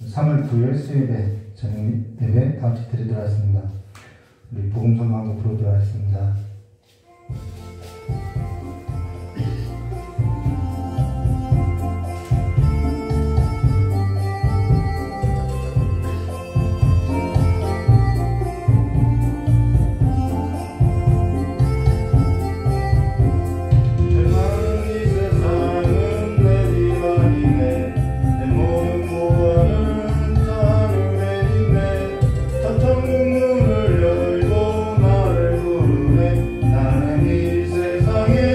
3월 9일 수요일에 저녁 예배 다음 주 드리도록 하겠습니다. 우리 복음 선포하고 부르도록 하겠습니다. 눈물을 열고 나를 부르네. 나는 이 세상에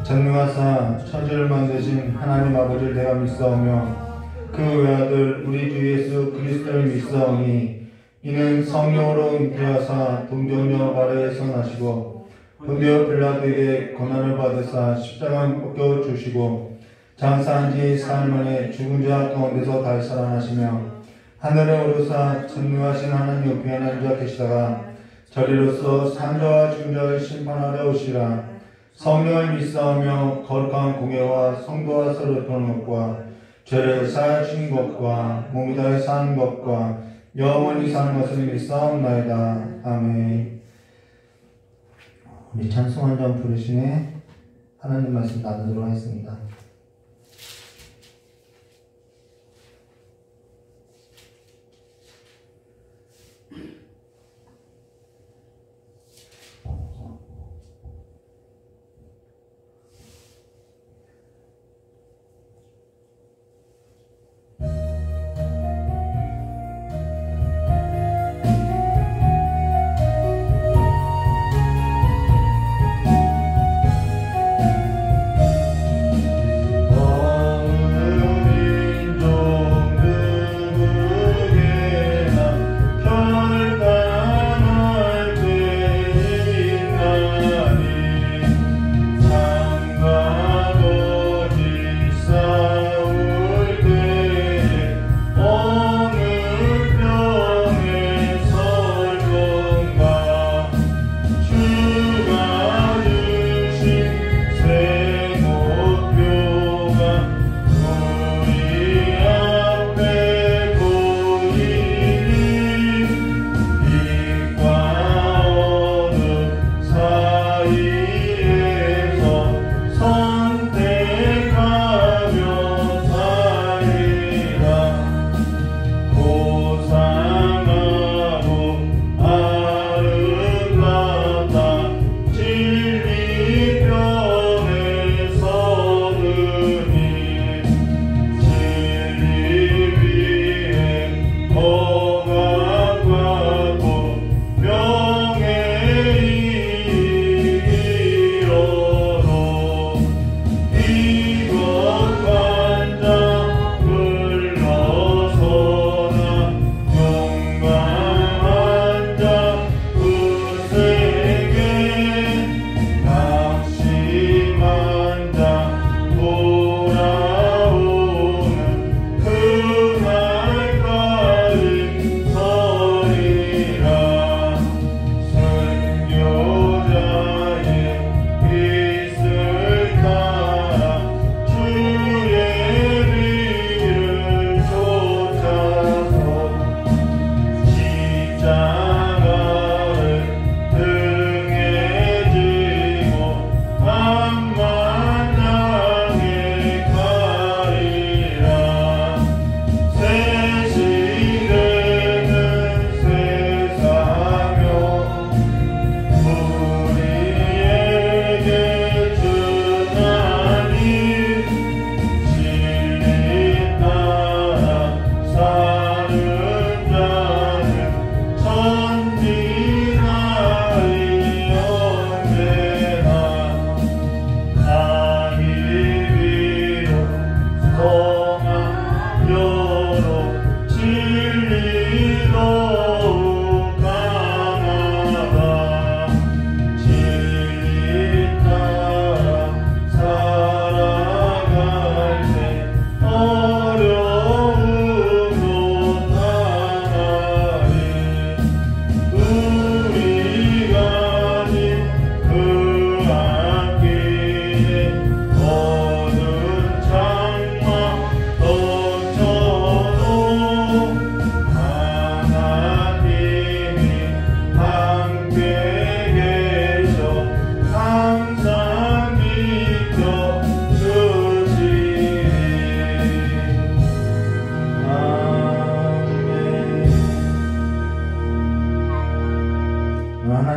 전능하사 천지를 만드신 하나님 아버지를 내가 믿사오며 그 외아들 우리 주 예수 그리스도를 믿사오니 이는 성령으로 잉태하사 동정녀 아래에서 나시고 본디오 빌라도에게 고난을 받으사 십자가 벗겨 주시고 장사한 지 사흘 만에 죽은 자 가운데서 다시 살아나시며 하늘에 오르사 전능하신 하나님 옆에 앉아 계시다가 저리로서 산자와 죽은 자를 심판하러 오시라. 성령을 믿사오며 거룩한 공예와 성도와 서로 도는 것과 죄를 사하신 것과 몸이 다해 사는 것과 영원히 사는 것을 믿사옵나이다. 아멘. 우리 찬송 한 장 부르시네 하나님 말씀 나누도록 하겠습니다.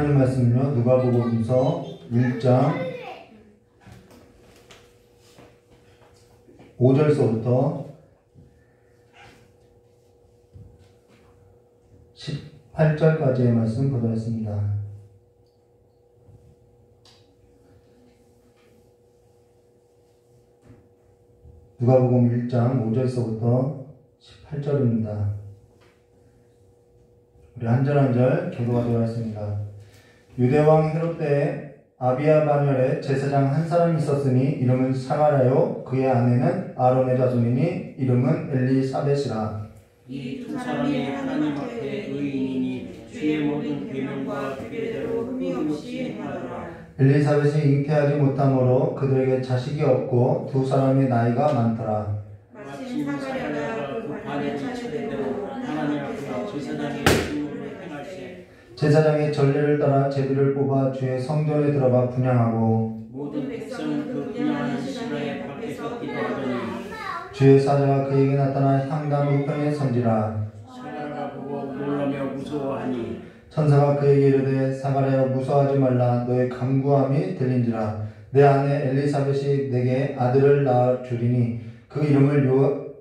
하나님 말씀은요, 누가복음서 1장 5절서부터 18절까지의 말씀 보도록 하겠습니다. 누가복음 1장 5절서부터 18절입니다. 우리 한 절 한 절 교도하도록 하겠습니다. 유대왕 헤롯 때에 아비야 반열에 제사장 한 사람이 있었으니 이름은 사가랴요 그의 아내는 아론의 자손이니 이름은 엘리사벳이라. 이 두 사람이 하나님 앞에 의인이니 주의 모든 계명과 규례대로 흠이 없이 행하더라. 엘리사벳이 잉태하지 못함으로 그들에게 자식이 없고 두 사람의 나이가 많더라. 마침 사가랴가 그 반의 차례대로 하나님 앞에서 제사장의 직무를 행할 때 제사장의 전례를 따라 제비를 뽑아 주의 성전에 들어가 분향하고 모든 백성은 그 분향하는 시간에 밖에서 기도하더니 주의 사자가 그에게 나타나 향단 우편에 선지라. 사가랴가 보고 놀라며 무서워하니 천사가 그에게 이르되 사가랴여 무서워하지 말라. 너의 간구함이 들린지라. 내 아내 엘리사벳이 내게 아들을 낳아 주리니 그 이름을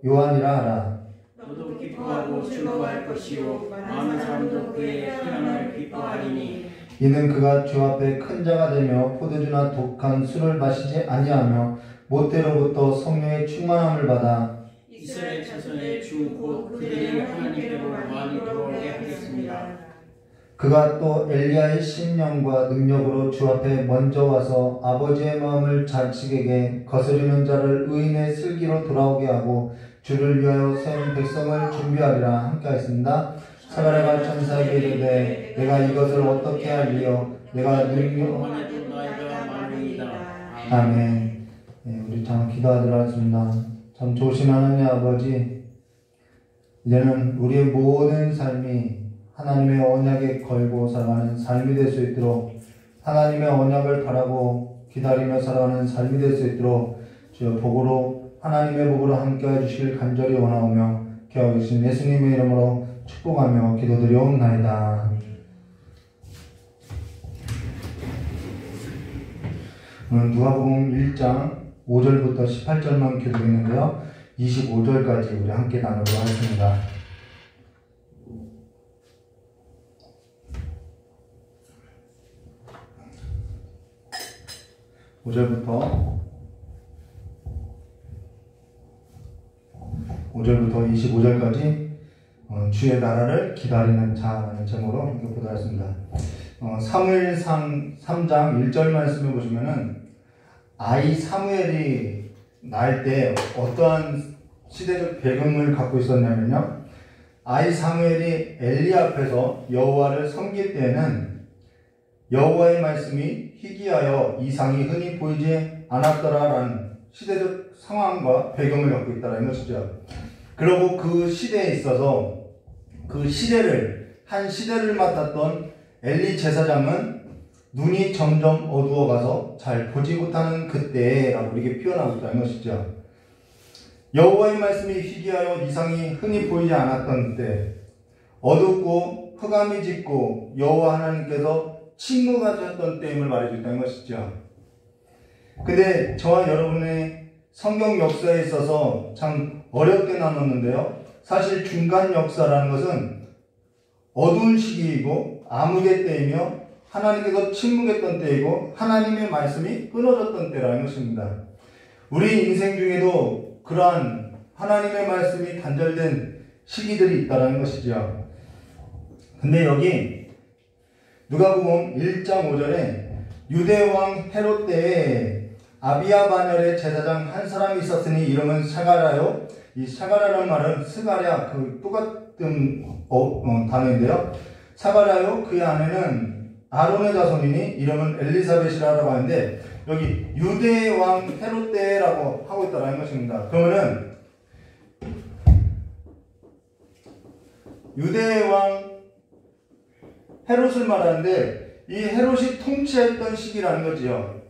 요한이라 하라. 너도 기뻐하고 즐거워할 것이요 많은 사람도 그의 희망을 기뻐하리니 이는 그가 주 앞에 큰 자가 되며 포도주나 독한 술을 마시지 아니하며 모태로부터 성령의 충만함을 받아 이스라엘 자손의 주 곧 그들이 하나님께로 많이 들어오게 하겠습니다. 그가 또 엘리야의 신령과 능력으로 주 앞에 먼저 와서 아버지의 마음을 자식에게 거스르는 자를 의인의 슬기로 돌아오게 하고 주를 위하여 세운 백성을 준비하리라. 함께 하겠습니다. 사가랴가 천사에게 이르되 내가 이것을 어떻게 할리요? 내가 능력 나이가 많으니이다. 아멘. 네, 우리 참 기도하도록 하겠습니다. 참 좋으신 하나님 아버지, 이제는 우리의 모든 삶이 하나님의 언약에 걸고 살아가는 삶이 될 수 있도록 하나님의 언약을 바라고 기다리며 살아가는 삶이 될 수 있도록 주여 복으로 하나님의 복으로 함께해 주시길 간절히 원하오며 기하고 계신 예수님의 이름으로 축복하며 기도드리옵나이다. 오늘 누가복음 1장 5절부터 18절만 교독했는데요. 25절까지 우리 함께 나누도록 하겠습니다. 5절부터 25절까지 주의 나라를 기다리는 자라는 제목으로 읽어보도록 하겠습니다. 사무엘상 3장 1절 말씀을 보시면은 아이 사무엘이 날 때 어떠한 시대적 배경을 갖고 있었냐면요. 아이 사무엘이 엘리 앞에서 여호와를 섬길 때에는 여호와의 말씀이 희귀하여 이상이 흔히 보이지 않았더라라는 시대적 상황과 배경을 갖고 있다는 것이죠. 그리고 그 시대에 있어서 한 시대를 맡았던 엘리 제사장은 눈이 점점 어두워가서 잘 보지 못하는 그때라고 이렇게 표현하고 있다는 것이죠. 여호와의 말씀이 희귀하여 이상이 흔히 보이지 않았던 때, 어둡고 흑암이 짙고 여호와 하나님께서 침묵하셨던 때임을 말해주고 있다는 것이죠. 근데 저와 여러분의 성경 역사에 있어서 참 어렵게 나눴는데요. 사실 중간 역사라는 것은 어두운 시기이고 암흑의 때이며 하나님께서 침묵했던 때이고 하나님의 말씀이 끊어졌던 때라는 것입니다. 우리 인생 중에도 그러한 하나님의 말씀이 단절된 시기들이 있다는 것이죠. 근데 여기 누가복음 1장 5절에 유대왕 헤롯 때에 아비야 반열에 제사장 한 사람이 있었으니 이름은 사가랴요. 이 사가랴라는 말은 스가랴 똑같은 단어인데요. 사가랴요 그의 아내는 아론의 자손이니 이름은 엘리사벳이라고 하는데 여기 유대왕 헤롯 때라고 하고 있다는 것입니다. 그러면은 유대왕 헤롯을 말하는데 이 헤롯이 통치했던 시기라는 거지요.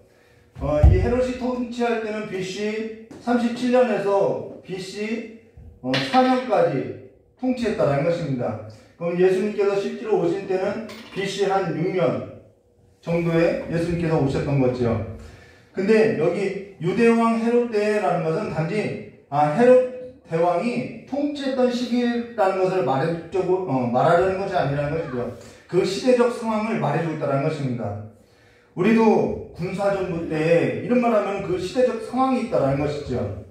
이 헤롯이 통치할 때는 BC 37년에서 BC 4년까지 통치했다는 것입니다. 그럼 예수님께서 실제로 오신 때는 BC 한 6년 정도에 예수님께서 오셨던 거죠. 근데 여기 유대왕 헤롯 때라는 것은 단지 헤롯 대왕이 통치했던 시기라는 것을 말하려는 것이 아니라는 것이죠. 그 시대적 상황을 말해주고 있다는 것입니다. 우리도 군사정부 때 이런 말 하면 그 시대적 상황이 있다는 것이죠.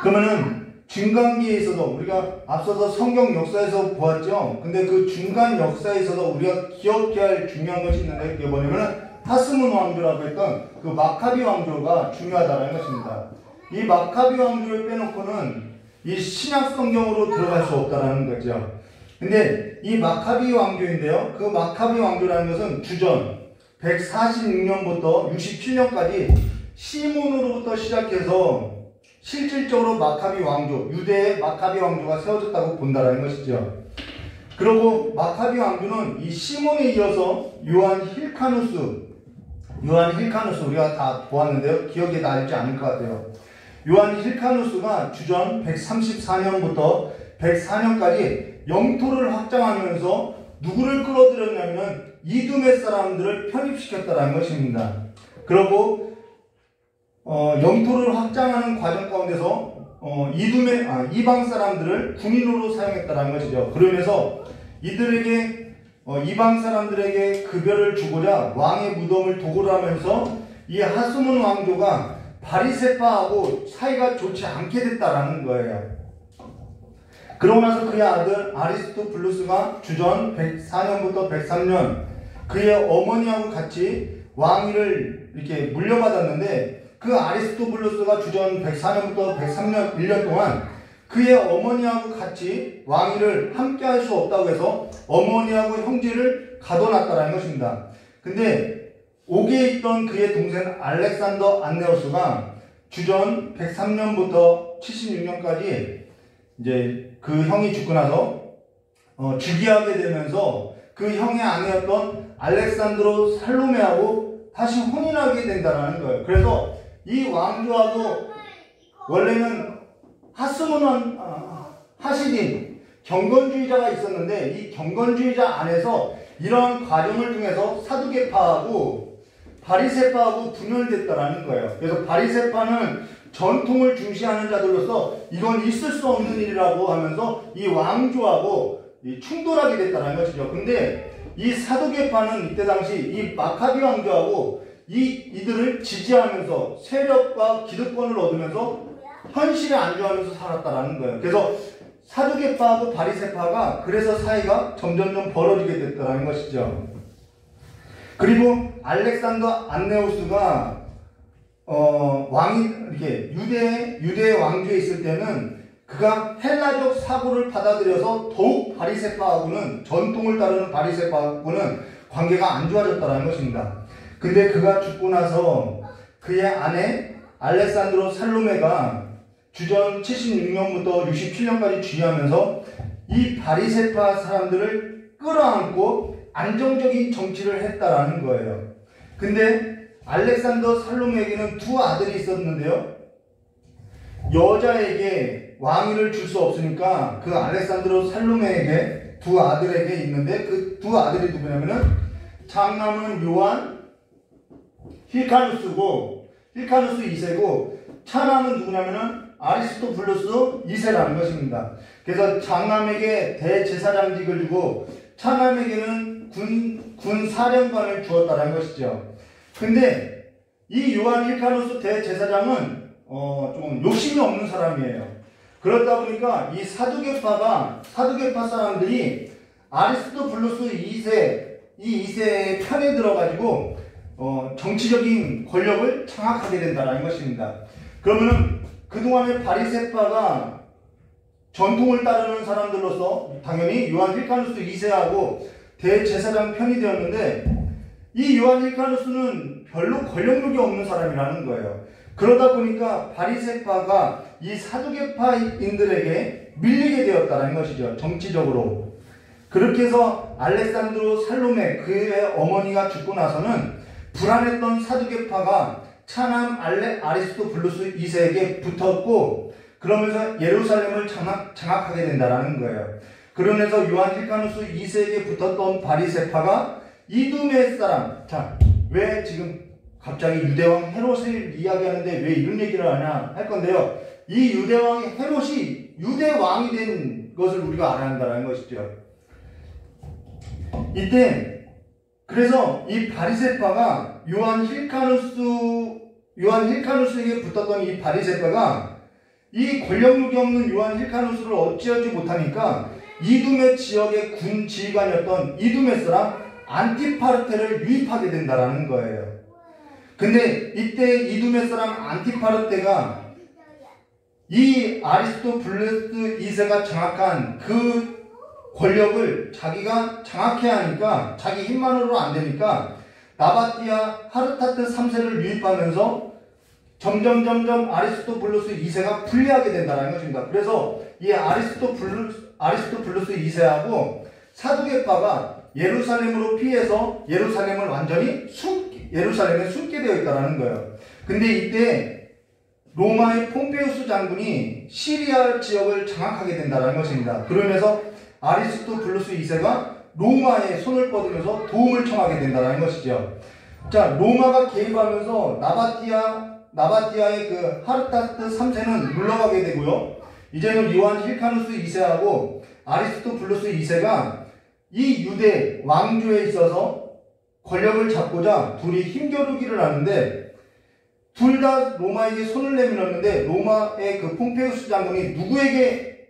그러면은 중간기에 있어서 우리가 앞서서 성경 역사에서 보았죠. 근데 그 중간 역사에 있어서 우리가 기억해야 할 중요한 것이 있는데 그게 뭐냐면은 하스몬 왕조라고 했던 그 마카비 왕조가 중요하다는 것입니다. 이 마카비 왕조를 빼놓고는 이 신약 성경으로 들어갈 수 없다라는 거죠. 근데 이 마카비 왕조인데요. 그 마카비 왕조라는 것은 주전 146년부터 67년까지 시몬으로부터 시작해서 실질적으로 마카비 왕조, 유대의 마카비 왕조가 세워졌다고 본다라는 것이죠. 그리고 마카비 왕조는 이 시몬에 이어서 요한 힐카누스 우리가 다 보았는데요. 기억에 나지 않을 것 같아요. 요한 힐카누스가 주전 134년부터 104년까지 영토를 확장하면서 누구를 끌어들였냐면 이두메 사람들을 편입시켰다는 것입니다. 그리고 영토를 확장하는 과정 가운데서 이방 사람들을 군인으로 사용했다는 것이죠. 그러면서 이들에게 이방 사람들에게 급여를 주고자 왕의 무덤을 도굴 하면서 이 하스몬 왕조가 바리세파하고 사이가 좋지 않게 됐다라는 거예요. 그러고 나서 그의 아들 아리스토블루스가 주전 104년부터 103년 그의 어머니하고 같이 왕위를 이렇게 물려받았는데 그 아리스토블루스가 주전 104년부터 103년 1년 동안 그의 어머니하고 같이 왕위를 함께 할 수 없다고 해서 어머니하고 형제를 가둬놨다는 것입니다. 근데 옥에 있던 그의 동생 알렉산더 안네우스가 주전 103년부터 76년까지 이제 그 형이 죽고 나서 즉위하게 되면서 그 형의 아내였던 알렉산드로 살로메하고 다시 혼인하게 된다는 거예요. 그래서 이 왕조하고 원래는 하시딘 경건주의자가 있었는데 이 경건주의자 안에서 이러한 과정을 통해서 사두개파하고 바리새파하고 분열됐다라는 거예요. 그래서 바리새파는 전통을 중시하는 자들로서 이건 있을 수 없는 일이라고 하면서 이 왕조하고 충돌하게 됐다는 것이죠. 근데 이 사두개파는 이때 당시 이 마카비 왕조하고 이들을 지지하면서 세력과 기득권을 얻으면서 현실에 안주하면서 살았다라는 거예요. 그래서 사두개파하고 바리새파가 그래서 사이가 점점점 벌어지게 됐다라는 것이죠. 그리고 알렉산더 안네우스가 왕이 이렇게 유대 왕조에 있을 때는 그가 헬라적 사고를 받아들여서 더욱 바리새파하고는 전통을 따르는 바리새파하고는 관계가 안 좋아졌다는 것입니다. 근데 그가 죽고 나서 그의 아내 알레산드로 살로메가 주전 76년부터 67년까지 주의하면서 이 바리새파 사람들을 끌어안고 안정적인 정치를 했다라는 거예요. 근데 알렉산더 살로메에게는 두 아들이 있었는데요. 여자에게 왕위를 줄 수 없으니까 그 알렉산드로 살로메에게 두 아들에게 있는데 그 두 아들이 누구냐면은 장남은 요한 힐카누스 2세고 차남은 누구냐면은 아리스토블루스 2세라는 것입니다. 그래서 장남에게 대제사장직을 주고 차남에게는 군 사령관을 주었다는 것이죠. 근데 이 요한 힐카누스 대제사장은 좀 욕심이 없는 사람이에요. 그렇다 보니까 이 사두개파 사람들이 아리스토블루스 2세의 편에 들어가지고 정치적인 권력을 장악하게 된다는 것입니다. 그러면은 그동안의 바리새파가 전통을 따르는 사람들로서 당연히 요한 힐카누스 2세하고 대제사장 편이 되었는데 이 요한 힐카누스는 별로 권력력이 없는 사람이라는 거예요. 그러다 보니까 바리새파가 이 사두개파인들에게 밀리게 되었다는 것이죠. 정치적으로. 그렇게 해서 알렉산드로 살로메 그의 어머니가 죽고 나서는 불안했던 사두개파가 차남 아리스토블루스 2세에게 붙었고 그러면서 예루살렘을 장악하게 된다는 거예요. 그러면서 요한 힐카누스 2세에게 붙었던 바리새파가 이두메 사람, 자, 왜 지금 갑자기 유대왕 헤롯을 이야기하는데 왜 이런 얘기를 하냐 할 건데요. 이 유대왕 헤롯이 유대왕이 된 것을 우리가 알아야 한다는 것이죠. 이때 그래서 이 바리새파가 요한 힐카누스에게 붙었던 이 바리새파가 이 권력력이 없는 요한 힐카누스를 어찌하지 못하니까 이두메 지역의 군 지휘관이었던 이두메 사람 안티파르테를 유입하게 된다라는 거예요. 근데 이때 이두메 사람 안티파르테가 이 아리스토블루스 2세가 장악한 그 권력을 자기가 장악해야 하니까 자기 힘만으로 안 되니까 나바티아 하르타트 3세를 유입하면서 점점 아리스토블루스 2세가 불리하게 된다는 것입니다. 그래서 이 아리스토블루스 2세하고 사두개파가 예루살렘으로 피해서 예루살렘을 완전히 예루살렘에 숨게 되어 있다는 거예요. 근데 이때 로마의 폼페우스 장군이 시리아 지역을 장악하게 된다는 것입니다. 그러면서 아리스토블루스 2세가 로마에 손을 뻗으면서 도움을 청하게 된다는 것이죠. 자, 로마가 개입하면서 나바티아의 그 하르타트 3세는 물러가게 되고요. 이제는 요한 힐카누스 2세하고 아리스토블루스 2세가 이 유대 왕조에 있어서 권력을 잡고자 둘이 힘겨루기를 하는데 둘 다 로마에게 손을 내밀었는데 로마의 그 폼페우스 장군이 누구에게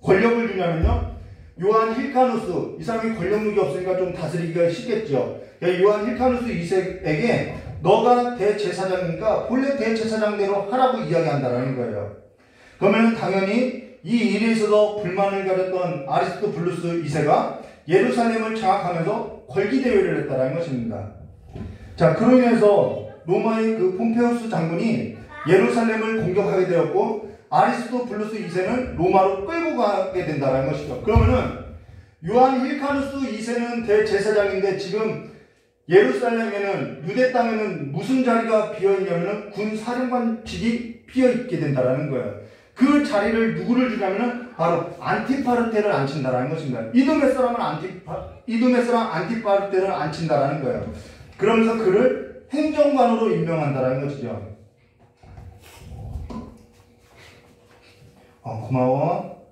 권력을 주냐면요. 요한 힐카누스, 이 사람이 권력력이 없으니까 좀 다스리기가 쉽겠죠. 요한 힐카누스 2세에게 너가 대제사장이니까 본래 대제사장대로 하라고 이야기한다라는 거예요. 그러면 당연히 이 일에 있어서 불만을 가졌던 아리스토블루스 2세가 예루살렘을 장악하면서 걸기대회를 했다는 것입니다. 자, 그로 인해서 로마의 그 폼페우스 장군이 예루살렘을 공격하게 되었고 아리스토블루스 2세는 로마로 끌고 가게 된다는 것이죠. 그러면은 요한 힐카누스 2세는 대제사장인데 지금 예루살렘에는 유대 땅에는 무슨 자리가 비어있냐면은 군사령관직이 비어있게 된다는 거예요. 그 자리를 누구를 주냐면은 바로 안티파르테를 앉힌다라는 것입니다. 이두메 사람 안티파르테를 앉힌다라는 거예요. 그러면서 그를 행정관으로 임명한다라는 것이죠. 고마워.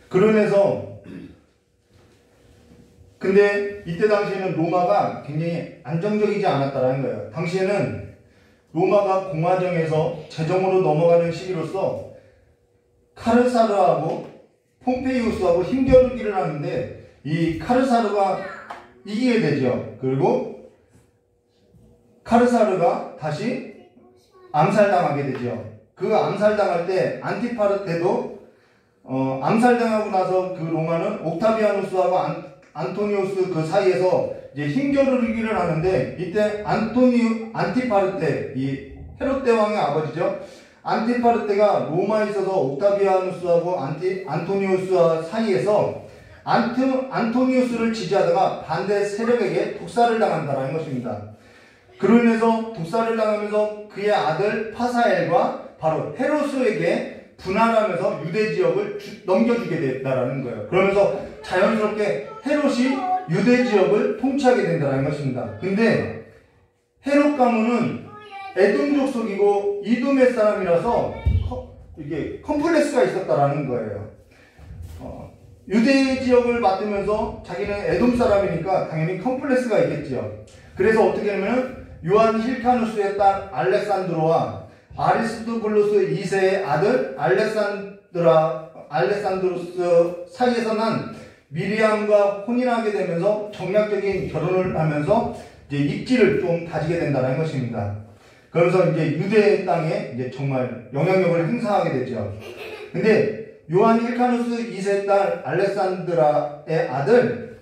그러면서 근데 이때 당시에는 로마가 굉장히 안정적이지 않았다라는 거예요. 당시에는 로마가 공화정에서 제정으로 넘어가는 시기로서 카르사르하고 폼페이우스하고 힘겨루기를 하는데 이 카르사르가 이기게 되죠. 그리고 카르사르가 다시 암살당하게 되죠. 그 암살당할 때 안티파르테도 암살당하고 나서 그 로마는 옥타비아누스하고 안토니우스 그 사이에서 이제 힘겨루기를 하는데 이때 안티파르테, 이 헤롯 대왕의 아버지죠. 안티파르테가 로마에 있어서 옥타비아누스하고 안토니우스 사이에서 안토니우스를 지지하다가 반대 세력에게 독살을 당한다는 것입니다. 그로 인해서 독살을 당하면서 그의 아들 파사엘과 바로 헤로스에게 분할하면서 유대 지역을 넘겨주게 됐다라는 거예요. 그러면서 자연스럽게 헤롯이 유대 지역을 통치하게 된다는 것입니다. 근데 헤롯 가문은 에돔족 속이고 이두메 사람이라서 이게 컴플렉스가 있었다라는 거예요. 유대 지역을 맡으면서 자기는 에돔 사람이니까 당연히 컴플렉스가 있겠죠. 그래서 어떻게 하냐면 요한 힐카누스의 딸 알렉산드로와 아리스토블루스 2세의 아들 알렉산드루스 사이에서 난 미리암과 혼인하게 되면서 정략적인 결혼을 하면서 이제 입지를 좀 다지게 된다는 것입니다. 그러면서 이제 유대 땅에 이제 정말 영향력을 행사하게 되죠. 근데 요한 힐카누스 2세 딸 알렉산드라의 아들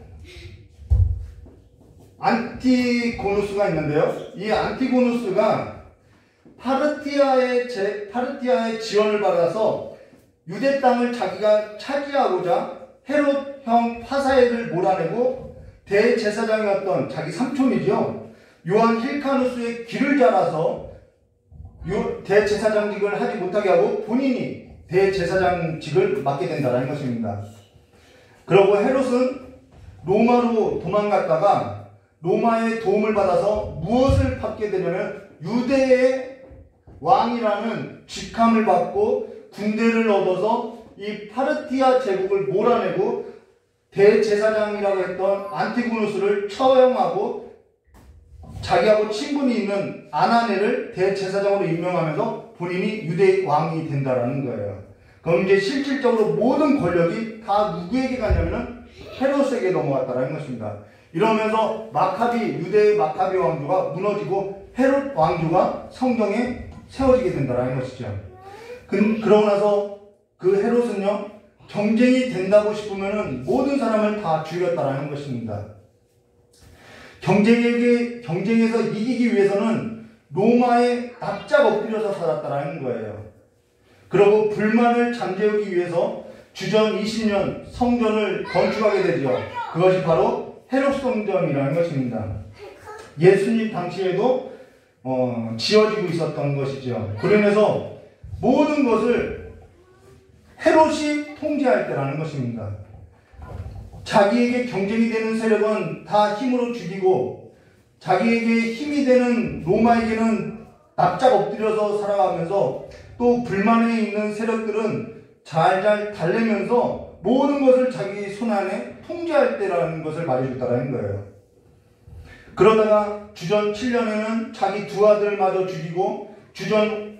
안티고누스가 있는데요. 이 안티고누스가 파르티아의 지원을 받아서 유대 땅을 자기가 차지하고자 헤롯 형 파사엘을 몰아내고 대제사장이었던 자기 삼촌이죠. 요한 힐카누스의 길을 잘라서 대제사장직을 하지 못하게 하고 본인이 대제사장직을 맡게 된다는 것입니다. 그리고 헤롯은 로마로 도망갔다가 로마의 도움을 받아서 무엇을 받게 되냐면 유대의 왕이라는 직함을 받고 군대를 얻어서 이 파르티아 제국을 몰아내고 대제사장이라고 했던 안티고누스를 처형하고 자기하고 친분이 있는 아나네를 대제사장으로 임명하면서 본인이 유대 왕이 된다라는 거예요. 그럼 이제 실질적으로 모든 권력이 다 누구에게 갔냐면은 헤롯에게 넘어갔다라는 것입니다. 이러면서 유대의 마카비 왕조가 무너지고 헤롯 왕조가 성경에 세워지게 된다라는 것이죠. 그러고 나서 그 헤롯은요, 경쟁이 된다고 싶으면은 모든 사람을 다 죽였다라는 것입니다. 경쟁에서 이기기 위해서는 로마에 납작 엎드려서 살았다라는 거예요. 그리고 불만을 잠재우기 위해서 주전 20년 성전을 건축하게 되죠. 그것이 바로 헤롯 성전이라는 것입니다. 예수님 당시에도 지어지고 있었던 것이죠. 그러면서 모든 것을 헤롯이 통제할 때라는 것입니다. 자기에게 경쟁이 되는 세력은 다 힘으로 죽이고 자기에게 힘이 되는 로마에게는 납작 엎드려서 살아가면서 또 불만에 있는 세력들은 잘 달래면서 모든 것을 자기 손안에 통제할 때라는 것을 말해줬다는 거예요. 그러다가 주전 7년에는 자기 두 아들마저 죽이고 주전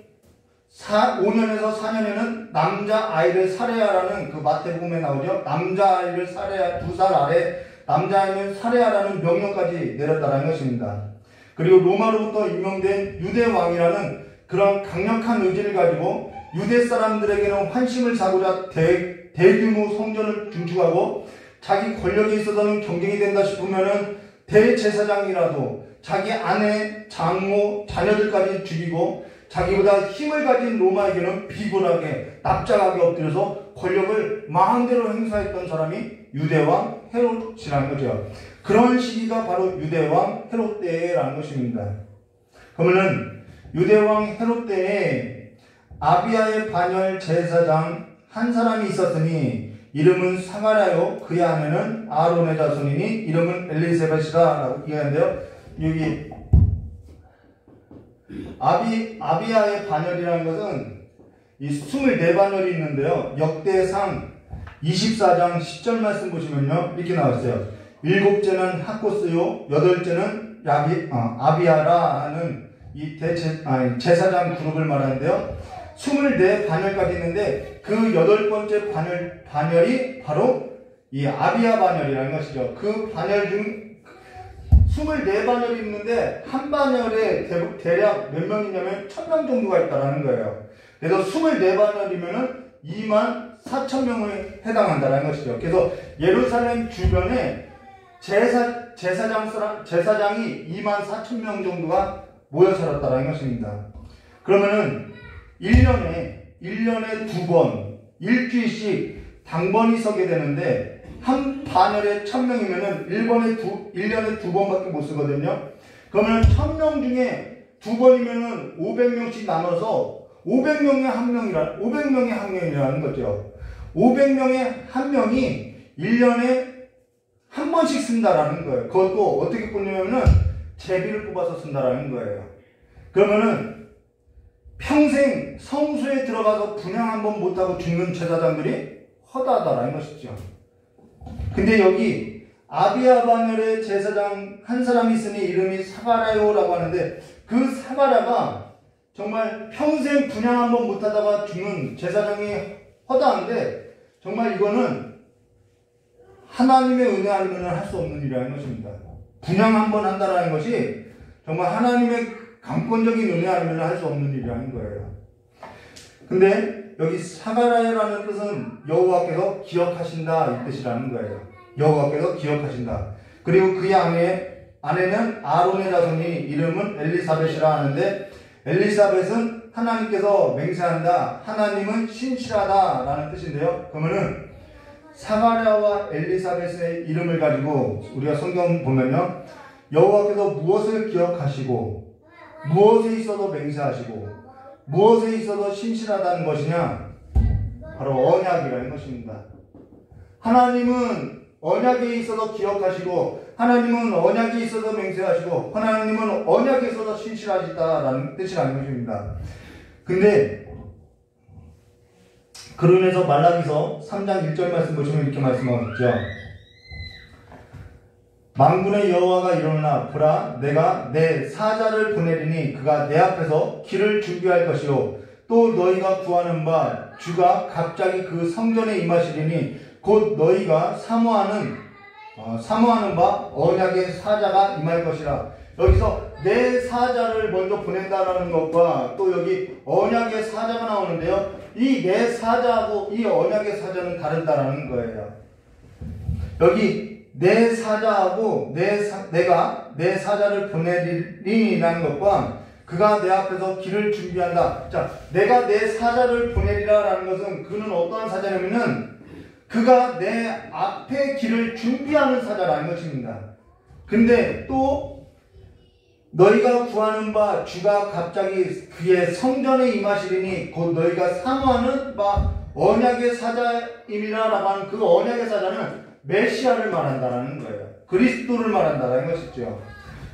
5년에서 4년에는 남자아이를 살해하라는 그 마태복음에 나오죠. 남자아이를 살해하 2살 아래 남자아이를 살해하라는 명령까지 내렸다는 것입니다. 그리고 로마로부터 임명된 유대왕이라는 그런 강력한 의지를 가지고 유대 사람들에게는 환심을 사고자 대규모 성전을 중축하고 자기 권력에 있어서는 경쟁이 된다 싶으면은 대제사장이라도 자기 아내, 장모, 자녀들까지 죽이고 자기보다 힘을 가진 로마에게는 비굴하게 납작하게 엎드려서 권력을 마음대로 행사했던 사람이 유대왕 헤롯이라는 거죠. 그런 시기가 바로 유대왕 헤롯 때라는 것입니다. 그러면은 유대왕 헤롯 때에 아비야의 반열 제사장 한 사람이 있었으니 이름은 사가랴요 그의 아내는 아론의 자손이니 이름은 엘리사벳이다 라고 얘기하는데요. 여기 아비야의 반열이라는 것은 이 24반열이 있는데요. 역대상 24장 10절 말씀 보시면요. 이렇게 나왔어요. 7째는 하코스요 8째는 아비야라는 이 제사장 그룹을 말하는데요. 24반열까지 있는데 그 8번째 반열이 바로 이 아비야 반열이라는 것이죠. 그 반열 중 24반열이 있는데 한 반열에 대략 몇 명이냐면 1000명 정도가 있다라는 거예요. 그래서 24반열이면은 24,000명에 해당한다는 것이죠. 그래서 예루살렘 주변에 제사장이 24,000명 정도가 모여 살았다는 것입니다. 그러면은 1년에 2번, 일주일씩 당번이 서게 되는데 한 반열에 1000명이면은 1년에 2번밖에 못 쓰거든요. 그러면 1000명 중에 2번이면은 500명씩 나눠서 500명에 한 명이라는 거죠. 500명에 한 명이 1년에 한 번씩 쓴다라는 거예요. 그것도 어떻게 뽑냐면은 제비를 뽑아서 쓴다라는 거예요. 그러면은 평생 성소에 들어가서 분향 한 번 못하고 죽는 제사장들이 허다하다라는 것이죠. 근데 여기 아비야 반열의 제사장 한 사람이 있으니 이름이 사가랴요라고 하는데 그 사가랴가 정말 평생 분향 한 번 못하다가 죽는 제사장이 허다한데 정말 이거는 하나님의 은혜 아니면 할 수 없는 일이라는 것입니다. 분향 한 번 한다는 것이 정말 하나님의 강권적인 은혜 아니면 할 수 없는 일이라는 거예요. 근데 여기 사가랴라는 뜻은 여호와께서 기억하신다 이 뜻이라는 거예요. 여호와께서 기억하신다. 그리고 그의 아내는 아론의 자손이 이름은 엘리사벳이라 하는데 엘리사벳은 하나님께서 맹세한다. 하나님은 신실하다 라는 뜻인데요. 그러면은 사가랴와 엘리사벳의 이름을 가지고 우리가 성경 보면요. 여호와께서 무엇을 기억하시고 무엇에 있어서 맹세하시고 무엇에 있어서 신실하다는 것이냐? 바로 언약이라는 것입니다. 하나님은 언약에 있어서 기억하시고 하나님은 언약에 있어서 맹세하시고 하나님은 언약에 있어서 신실하시다라는 뜻이라는 것입니다. 근데 그러면서 말라기서 3장 1절 말씀 보시면 이렇게 말씀하고 있죠. 만군의 여호와가 이르노라. 보라, 내가 내 사자를 보내리니 그가 내 앞에서 길을 준비할 것이요 또 너희가 구하는 바 주가 갑자기 그 성전에 임하시리니 곧 너희가 사모하는 바 언약의 사자가 임할 것이라. 여기서 내 사자를 먼저 보낸다라는 것과 또 여기 언약의 사자가 나오는데요, 이 내 사자하고 이 언약의 사자는 다르다라는 거예요. 여기 내 사자하고 내가 내 사자를 보내리라는 것과 그가 내 앞에서 길을 준비한다. 자, 내가 내 사자를 보내리라라는 것은 그는 어떠한 사자냐면은 그가 내 앞에 길을 준비하는 사자라는 것입니다. 근데 또 너희가 구하는 바 주가 갑자기 그의 성전에 임하시리니 곧 너희가 사모하는 바 언약의 사자임이라라고 하는 그 언약의 사자는 메시아를 말한다라는 거예요. 그리스도를 말한다라는 것이죠.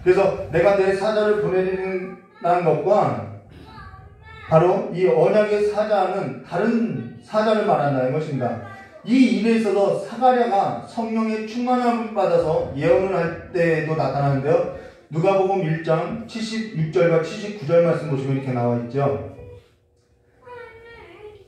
그래서 내가 내 사자를 보내리는 것과 바로 이 언약의 사자는 다른 사자를 말한다는 것입니다. 이 일에 있어서 사가랴가 성령의 충만함을 받아서 예언을 할 때에도 나타나는데요, 누가복음 1장 76절과 79절 말씀 보시면 이렇게 나와 있죠.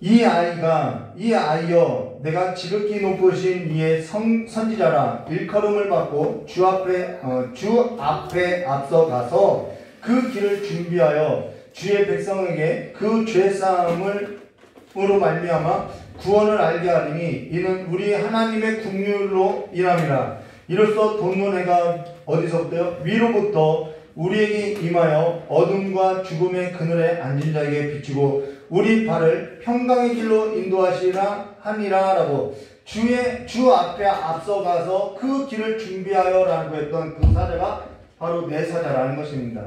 이 아이여 내가 지극히 높으신 이의 선지자라. 일컬음을 받고 주 앞에 앞서가서 그 길을 준비하여 주의 백성에게 그 죄사함으로 말미암아 구원을 알게 하리니 이는 우리 하나님의 긍휼로 인함이라. 이로써 돈노네가 어디서부터요? 위로부터 우리에게 임하여 어둠과 죽음의 그늘에 앉은 자에게 비추고 우리 발을 평강의 길로 인도하시라 하니라라고 주 앞에 앞서가서 그 길을 준비하여라고 했던 그 사자가 바로 내 사자라는 것입니다.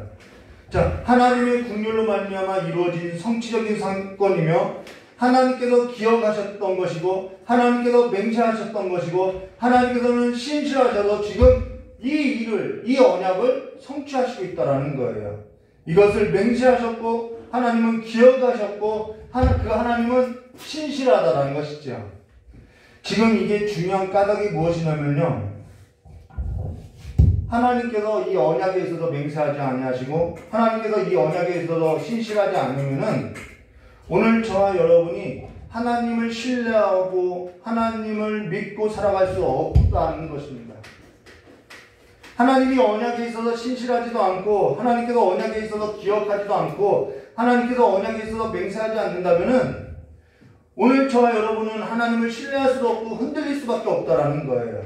자, 하나님의 긍휼로 말미암아 이루어진 성취적인 사건이며 하나님께서 기억하셨던 것이고 하나님께서 맹세하셨던 것이고 하나님께서는 신실하셔서 지금 이 언약을 성취하시고 있다라는 거예요. 이것을 맹세하셨고 하나님은 기억하셨고 그 하나님은 신실하다라는 것이죠. 지금 이게 중요한 까닭이 무엇이냐면요, 하나님께서 이 언약에 있어서 맹세하지 아니하시고 하나님께서 이 언약에 있어서 신실하지 않으면은 오늘 저와 여러분이 하나님을 신뢰하고 하나님을 믿고 살아갈 수 없다는 것입니다. 하나님이 언약에 있어서 신실하지도 않고 하나님께서 언약에 있어서 기억하지도 않고 하나님께서 언약에 있어서 맹세하지 않는다면은 오늘 저와 여러분은 하나님을 신뢰할 수도 없고 흔들릴 수밖에 없다라는 거예요.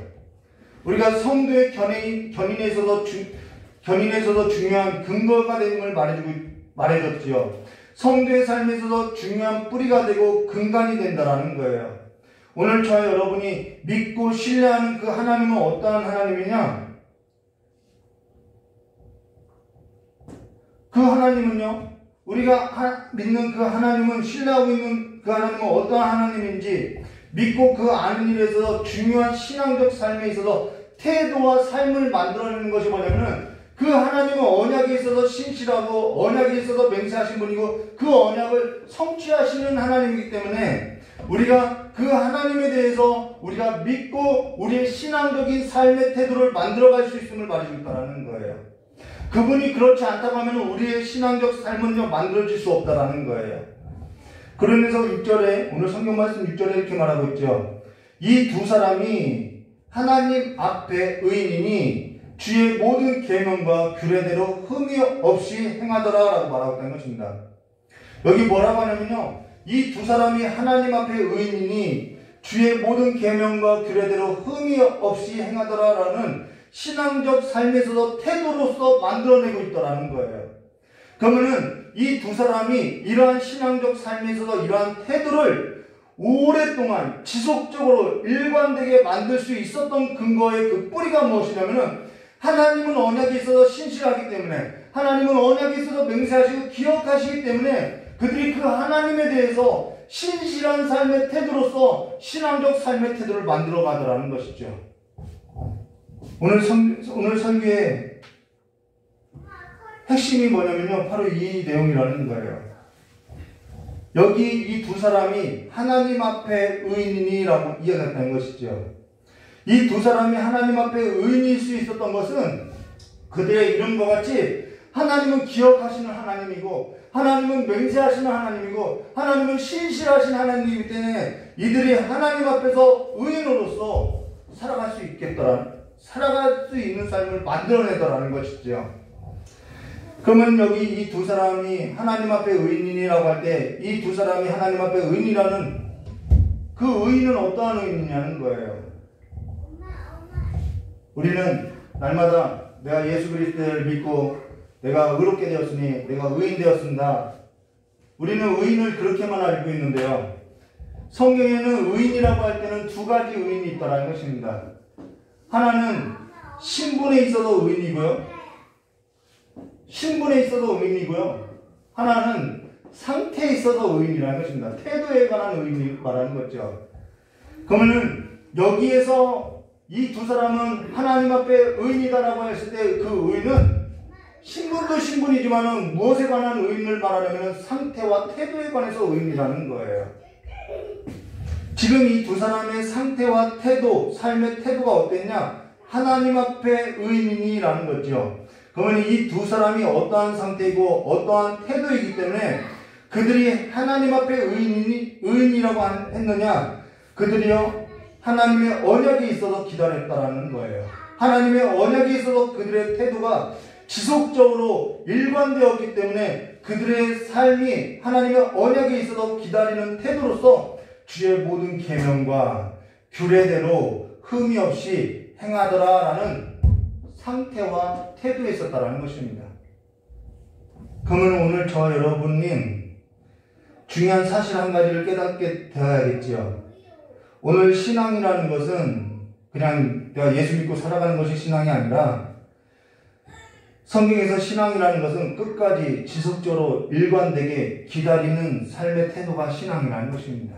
우리가 성도의 견인에 있어서 중요한 근거가 됨을 말해줬지요. 성도의 삶에 있어서 중요한 뿌리가 되고 근간이 된다라는 거예요. 오늘 저와 여러분이 믿고 신뢰하는 그 하나님은 어떠한 하나님이냐? 그 하나님은요, 우리가 믿는 그 하나님은, 신뢰하고 있는 그 하나님은 어떠한 하나님인지 믿고 그 아는 일에 있어서 중요한 신앙적 삶에 있어서 태도와 삶을 만들어내는 것이 뭐냐면은 그 하나님은 언약에 있어서 신실하고 언약에 있어서 맹세하신 분이고 그 언약을 성취하시는 하나님이기 때문에 우리가 그 하나님에 대해서 우리가 믿고 우리의 신앙적인 삶의 태도를 만들어갈 수 있음을 말해주겠다는 거예요. 그분이 그렇지 않다고 하면 우리의 신앙적 삶은 만들어질 수 없다라는 거예요. 그러면서 6절에, 오늘 성경 말씀 6절에 이렇게 말하고 있죠. 이 두 사람이 하나님 앞에 의인이니 주의 모든 계명과 규례대로 흠이 없이 행하더라라고 말하고 있다는 것입니다. 여기 뭐라고 하냐면요, 이 두 사람이 하나님 앞에 의인이니 주의 모든 계명과 규례대로 흠이 없이 행하더라라는 신앙적 삶에서도 태도로서 만들어내고 있더라는 거예요. 그러면은 이 두 사람이 이러한 신앙적 삶에서도 이러한 태도를 오랫동안 지속적으로 일관되게 만들 수 있었던 근거의 그 뿌리가 무엇이냐면은 하나님은 언약에 있어서 신실하기 때문에, 하나님은 언약에 있어서 맹세하시고 기억하시기 때문에 그들이 그 하나님에 대해서 신실한 삶의 태도로서 신앙적 삶의 태도를 만들어 가더라는 것이죠. 오늘 설교의 핵심이 뭐냐면요, 바로 이 내용이라는 거예요. 여기 이 두 사람이 하나님 앞에 의인이라고 이야기했다는 것이죠. 이 두 사람이 하나님 앞에 의인일 수 있었던 것은 그들의 이름과 같이 하나님은 기억하시는 하나님이고 하나님은 맹세하시는 하나님이고 하나님은 신실하신 하나님이기 때문에 이들이 하나님 앞에서 의인으로서 살아갈 수 있는 삶을 만들어내더라는 것이죠. 그러면 여기 이 두 사람이 하나님 앞에 의인이라고 할 때 이 두 사람이 하나님 앞에 의인이라는 그 의인은 어떠한 의인이냐는 거예요. 우리는 날마다 내가 예수 그리스도를 믿고 내가 의롭게 되었으니 내가 의인 되었습니다. 우리는 의인을 그렇게만 알고 있는데요. 성경에는 의인이라고 할 때는 두 가지 의인이 있다는 것입니다. 하나는 신분에 있어서 의인이고요. 하나는 상태에 있어서 의인이라는 것입니다. 태도에 관한 의인을 말하는 거죠. 그러면 여기에서 이 두 사람은 하나님 앞에 의인이다라고 했을 때 그 의인은 신분도 신분이지만 무엇에 관한 의인을 말하려면 상태와 태도에 관해서 의인이라는 거예요. 지금 이 두 사람의 상태와 태도, 삶의 태도가 어땠냐? 하나님 앞에 의인이라는 거죠. 그러면 이 두 사람이 어떠한 상태이고 어떠한 태도이기 때문에 그들이 하나님 앞에 의인이라고 했느냐? 그들이요 하나님의 언약에 있어서 기다렸다라는 거예요. 하나님의 언약에 있어서 그들의 태도가 지속적으로 일관되었기 때문에 그들의 삶이 하나님의 언약에 있어서 기다리는 태도로서 주의 모든 계명과 규례대로 흠이 없이 행하더라라는 상태와 태도에 있었다라는 것입니다. 그러면 오늘 저 여러분님 중요한 사실 한 가지를 깨닫게 되어야겠지요. 오늘 신앙이라는 것은 그냥 내가 예수 믿고 살아가는 것이 신앙이 아니라 성경에서 신앙이라는 것은 끝까지 지속적으로 일관되게 기다리는 삶의 태도가 신앙이라는 것입니다.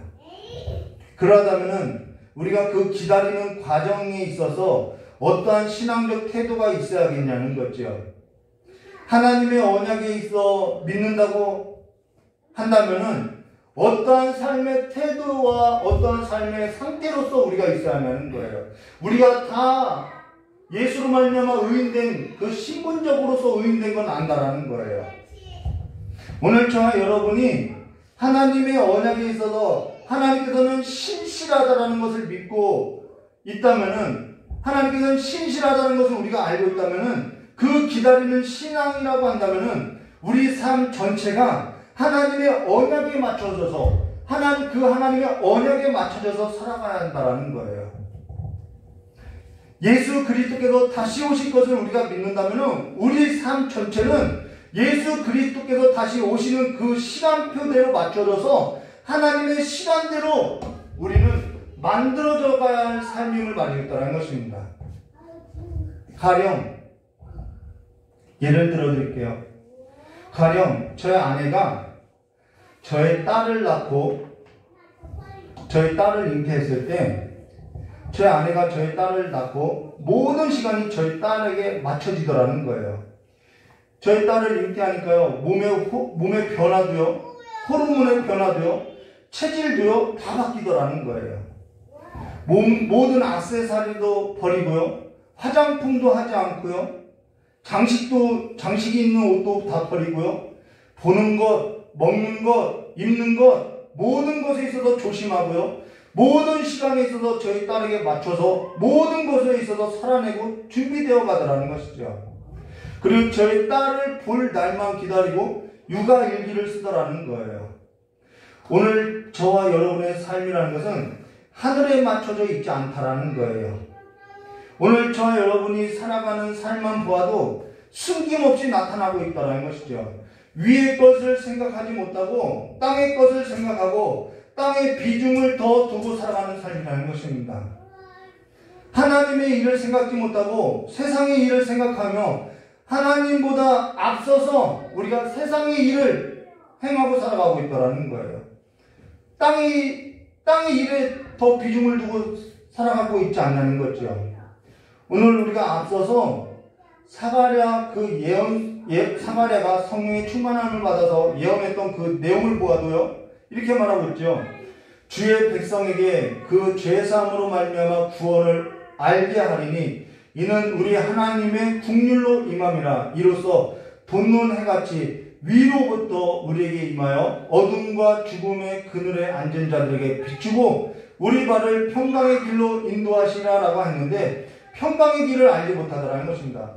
그러다면은 우리가 그 기다리는 과정에 있어서 어떠한 신앙적 태도가 있어야겠냐는 거죠. 하나님의 언약에 있어 믿는다고 한다면은 어떠한 삶의 태도와 어떠한 삶의 상태로서 우리가 있어야 하는 거예요. 우리가 다 예수로 말미암아 의인된 그 신분적으로서 의인된 건 안다라는 거예요. 오늘 저와 여러분이 하나님의 언약에 있어서 하나님께서는 신실하다라는 것을 믿고 있다면은 하나님께서는 신실하다는 것을 우리가 알고 있다면은 그 기다리는 신앙이라고 한다면은 우리 삶 전체가 하나님의 언약에 맞춰져서 하나님의 언약에 맞춰져서 살아가야 한다라는 거예요. 예수 그리스도께서 다시 오실 것을 우리가 믿는다면 우리 삶 전체는 예수 그리스도께서 다시 오시는 그 시간표대로 맞춰져서 하나님의 시간대로 우리는 만들어져 가야 할 삶임을 말하겠다는 것입니다. 가령 예를 들어 드릴게요. 가령 저의 아내가 저의 딸을 낳고 저의 딸을 잉태했을 때 저희 아내가 저희 딸을 낳고 모든 시간이 저희 딸에게 맞춰지더라는 거예요. 저희 딸을 잉태하니까요, 몸의 변화도요, 호르몬의 변화도요, 체질도요, 다 바뀌더라는 거예요. 모든 액세서리도 버리고요, 화장품도 하지 않고요, 장식이 있는 옷도 다 버리고요, 보는 것, 먹는 것, 입는 것, 모든 것에 있어서 조심하고요, 모든 시간에 있어서 저희 딸에게 맞춰서 모든 것에 있어서 살아내고 준비되어 가더라는 것이죠. 그리고 저희 딸을 볼 날만 기다리고 육아 일기를 쓰더라는 거예요. 오늘 저와 여러분의 삶이라는 것은 하늘에 맞춰져 있지 않다라는 거예요. 오늘 저와 여러분이 살아가는 삶만 보아도 숨김없이 나타나고 있다는 것이죠. 위의 것을 생각하지 못하고 땅의 것을 생각하고 땅의 비중을 더 두고 살아가는 삶이라는 것입니다. 하나님의 일을 생각지 못하고 세상의 일을 생각하며 하나님보다 앞서서 우리가 세상의 일을 행하고 살아가고 있다는 거예요. 땅의 일에 더 비중을 두고 살아가고 있지 않냐는 거죠. 오늘 우리가 앞서서 사가랴가 성령의 충만함을 받아서 예언했던 그 내용을 보아도요, 이렇게 말하고 있죠. 주의 백성에게 그 죄사함으로 말미암아 구원을 알게 하리니 이는 우리 하나님의 국률로 임함이라. 이로써 돋는 해같이 위로부터 우리에게 임하여 어둠과 죽음의 그늘에 앉은 자들에게 비추고 우리 발을 평강의 길로 인도하시라라고 했는데, 평강의 길을 알지 못하더라는 것입니다.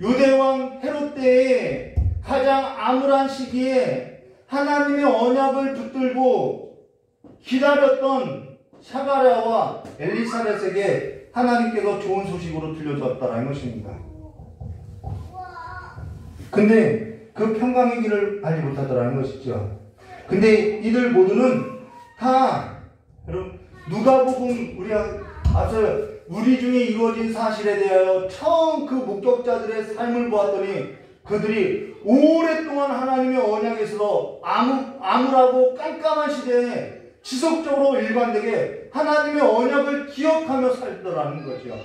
유대왕 헤롯 때에 가장 암울한 시기에 하나님의 언약을 붙들고 기다렸던 사가랴와 엘리사벳에게 하나님께서 좋은 소식으로 들려주었다라는 것입니다. 근데 그 평강의 길을 알지 못하더라는 것이죠. 근데 이들 모두는 다 여러분 누가복음 앞서 우리 중에 이루어진 사실에 대하여 처음 그 목격자들의 삶을 보았더니 그들이 오랫동안 하나님의 언약에서 암울하고 깜깜한 시대에 지속적으로 일관되게 하나님의 언약을 기억하며 살더라는 거죠.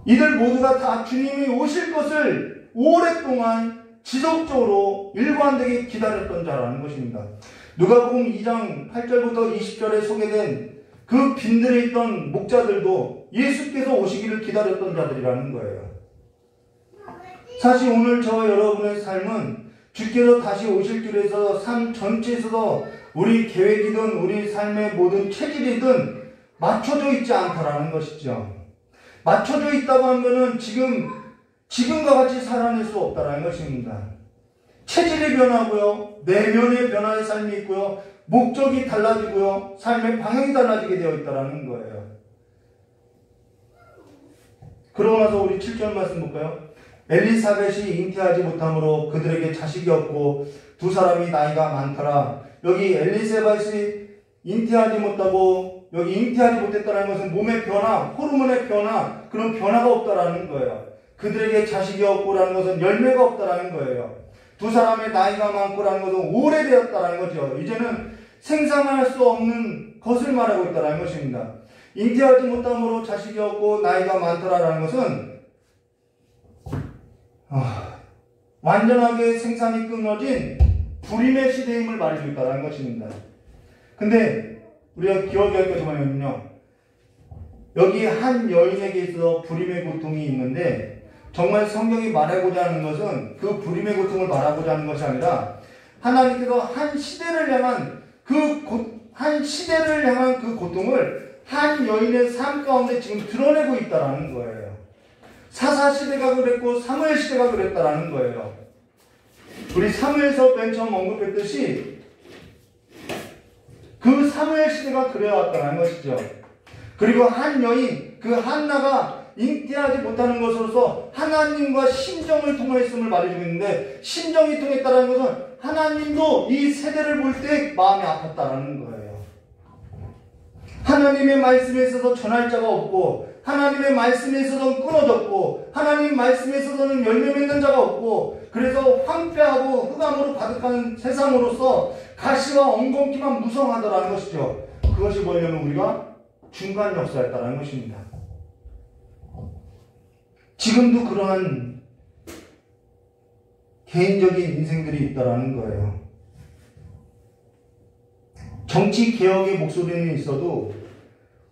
이들 모두가 다 주님이 오실 것을 오랫동안 지속적으로 일관되게 기다렸던 자라는 것입니다. 누가복음 2장 8절부터 20절에 소개된 그 빈들에 있던 목자들도 예수께서 오시기를 기다렸던 자들이라는 거예요. 사실 오늘 저와 여러분의 삶은 주께서 다시 오실 길에서 삶 전체에서도 우리 계획이든 우리 삶의 모든 체질이든 맞춰져 있지 않다라는 것이죠. 맞춰져 있다고 하면은 지금과 같이 살아낼 수 없다라는 것입니다. 체질이 변하고요, 내면의 변화의 삶이 있고요, 목적이 달라지고요, 삶의 방향이 달라지게 되어 있다라는 거예요. 그러고 나서 우리 7절 말씀 볼까요? 엘리사벳이 잉태하지 못함으로 그들에게 자식이 없고 두 사람이 나이가 많더라. 여기 엘리사벳이 잉태하지 못하고 여기 잉태하지 못했다는 것은 몸의 변화, 호르몬의 변화, 그런 변화가 없다라는 거예요. 그들에게 자식이 없고라는 것은 열매가 없다라는 거예요. 두 사람의 나이가 많고라는 것은 오래되었다라는 거죠. 이제는 생산할 수 없는 것을 말하고 있다라는 것입니다. 잉태하지 못함으로 자식이 없고 나이가 많더라라는 것은 완전하게 생산이 끊어진 불임의 시대임을 말해주고 있다는 것입니다. 근데 우리가 기억해야 할 것이 뭐냐면요, 여기 한 여인에게 있어서 불임의 고통이 있는데 정말 성경이 말하고자 하는 것은 그 불임의 고통을 말하고자 하는 것이 아니라 하나님께서 한 시대를 향한 그 고통을 한 여인의 삶 가운데 지금 드러내고 있다라는 거예요. 사사시대가 그랬고 사무엘시대가 그랬다라는 거예요. 우리 사무엘서 맨 처음 언급했듯이 그 사무엘시대가 그래왔다는 것이죠. 그리고 한 여인, 그 한나가 잉태하지 못하는 것으로서 하나님과 심정을 통했음을 말해주고 있는데, 심정이 통했다는 것은 하나님도 이 세대를 볼 때 마음이 아팠다라는 거예요. 하나님의 말씀에 있어서 전할 자가 없고, 하나님의 말씀에 있어서는 끊어졌고, 하나님 말씀에 있어서는 열매 맺는 자가 없고, 그래서 황폐하고 흑암으로 가득한 세상으로서 가시와 엉겅퀴만 무성하더라는 것이죠. 그것이 뭐냐면 우리가 중간 역사였다는 것입니다. 지금도 그러한 개인적인 인생들이 있다라는 거예요. 정치 개혁의 목소리는 있어도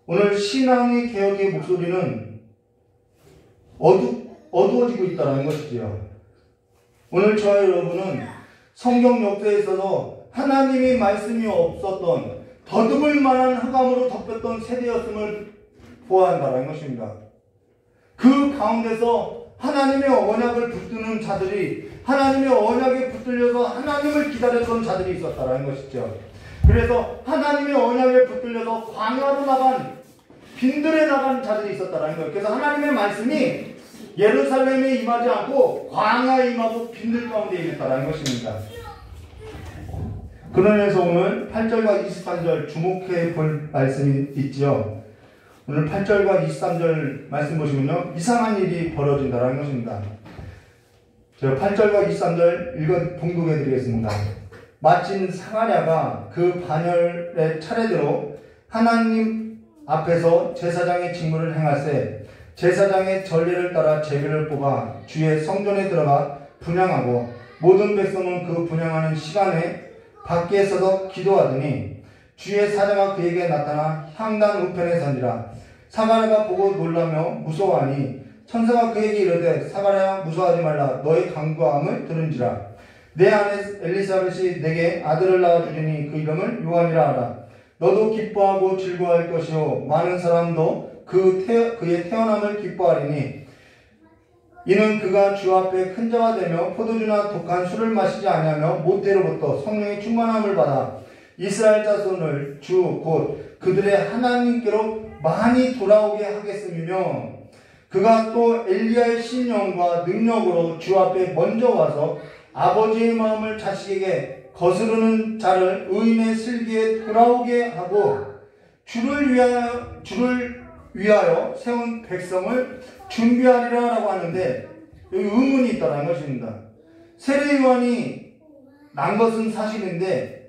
오늘 신앙의 개혁의 목소리는 어두워지고 있다는 것이죠. 오늘 저와 여러분은 성경 역사에 있어서 하나님의 말씀이 없었던 더듬을 만한 흑암으로 덮였던 세대였음을 보아야 한다는 것입니다. 그 가운데서 하나님의 언약을 붙드는 자들이, 하나님의 언약에 붙들려서 하나님을 기다렸던 자들이 있었다는 것이죠. 그래서 하나님의 언약에 붙들려서 광야로 나간, 빈들에 나간 자들이 있었다는 거예요. 그래서 하나님의 말씀이 예루살렘에 임하지 않고 광야에 임하고 빈들 가운데 임했다는 것입니다. 그런 의미에서 오늘 8절과 23절 주목해 볼 말씀이 있죠. 오늘 8절과 23절 말씀 보시면요, 이상한 일이 벌어진다는 것입니다. 제가 8절과 23절 봉독해 드리겠습니다. 마침 사가랴가 그 반열의 차례대로 하나님 앞에서 제사장의 직무를 행하세 제사장의 전례를 따라 제비를 뽑아 주의 성전에 들어가 분향하고 모든 백성은 그 분향하는 시간에 밖에서도 기도하더니 주의 사자가 그에게 나타나 향단 우편에 선지라. 사가랴가 보고 놀라며 무서워하니 천사가 그에게 이르되 사가랴야 무서워하지 말라. 너의 간구함을 들은지라. 내 아내 엘리사벳이 내게 아들을 낳아주리니 그 이름을 요한이라 하라. 너도 기뻐하고 즐거워할 것이요 많은 사람도 그의 태어남을 기뻐하리니 이는 그가 주 앞에 큰 자가 되며 포도주나 독한 술을 마시지 아니하며 모태로부터 성령의 충만함을 받아 이스라엘 자손을 주 곧 그들의 하나님께로 많이 돌아오게 하겠음이며 그가 또 엘리야의 신령과 능력으로 주 앞에 먼저 와서 아버지의 마음을 자식에게 거스르는 자를 의인의 슬기에 돌아오게 하고 주를 위하여 세운 백성을 준비하리라 라고 하는데 여기 의문이 있다는 것입니다. 세례 요한이 난 것은 사실인데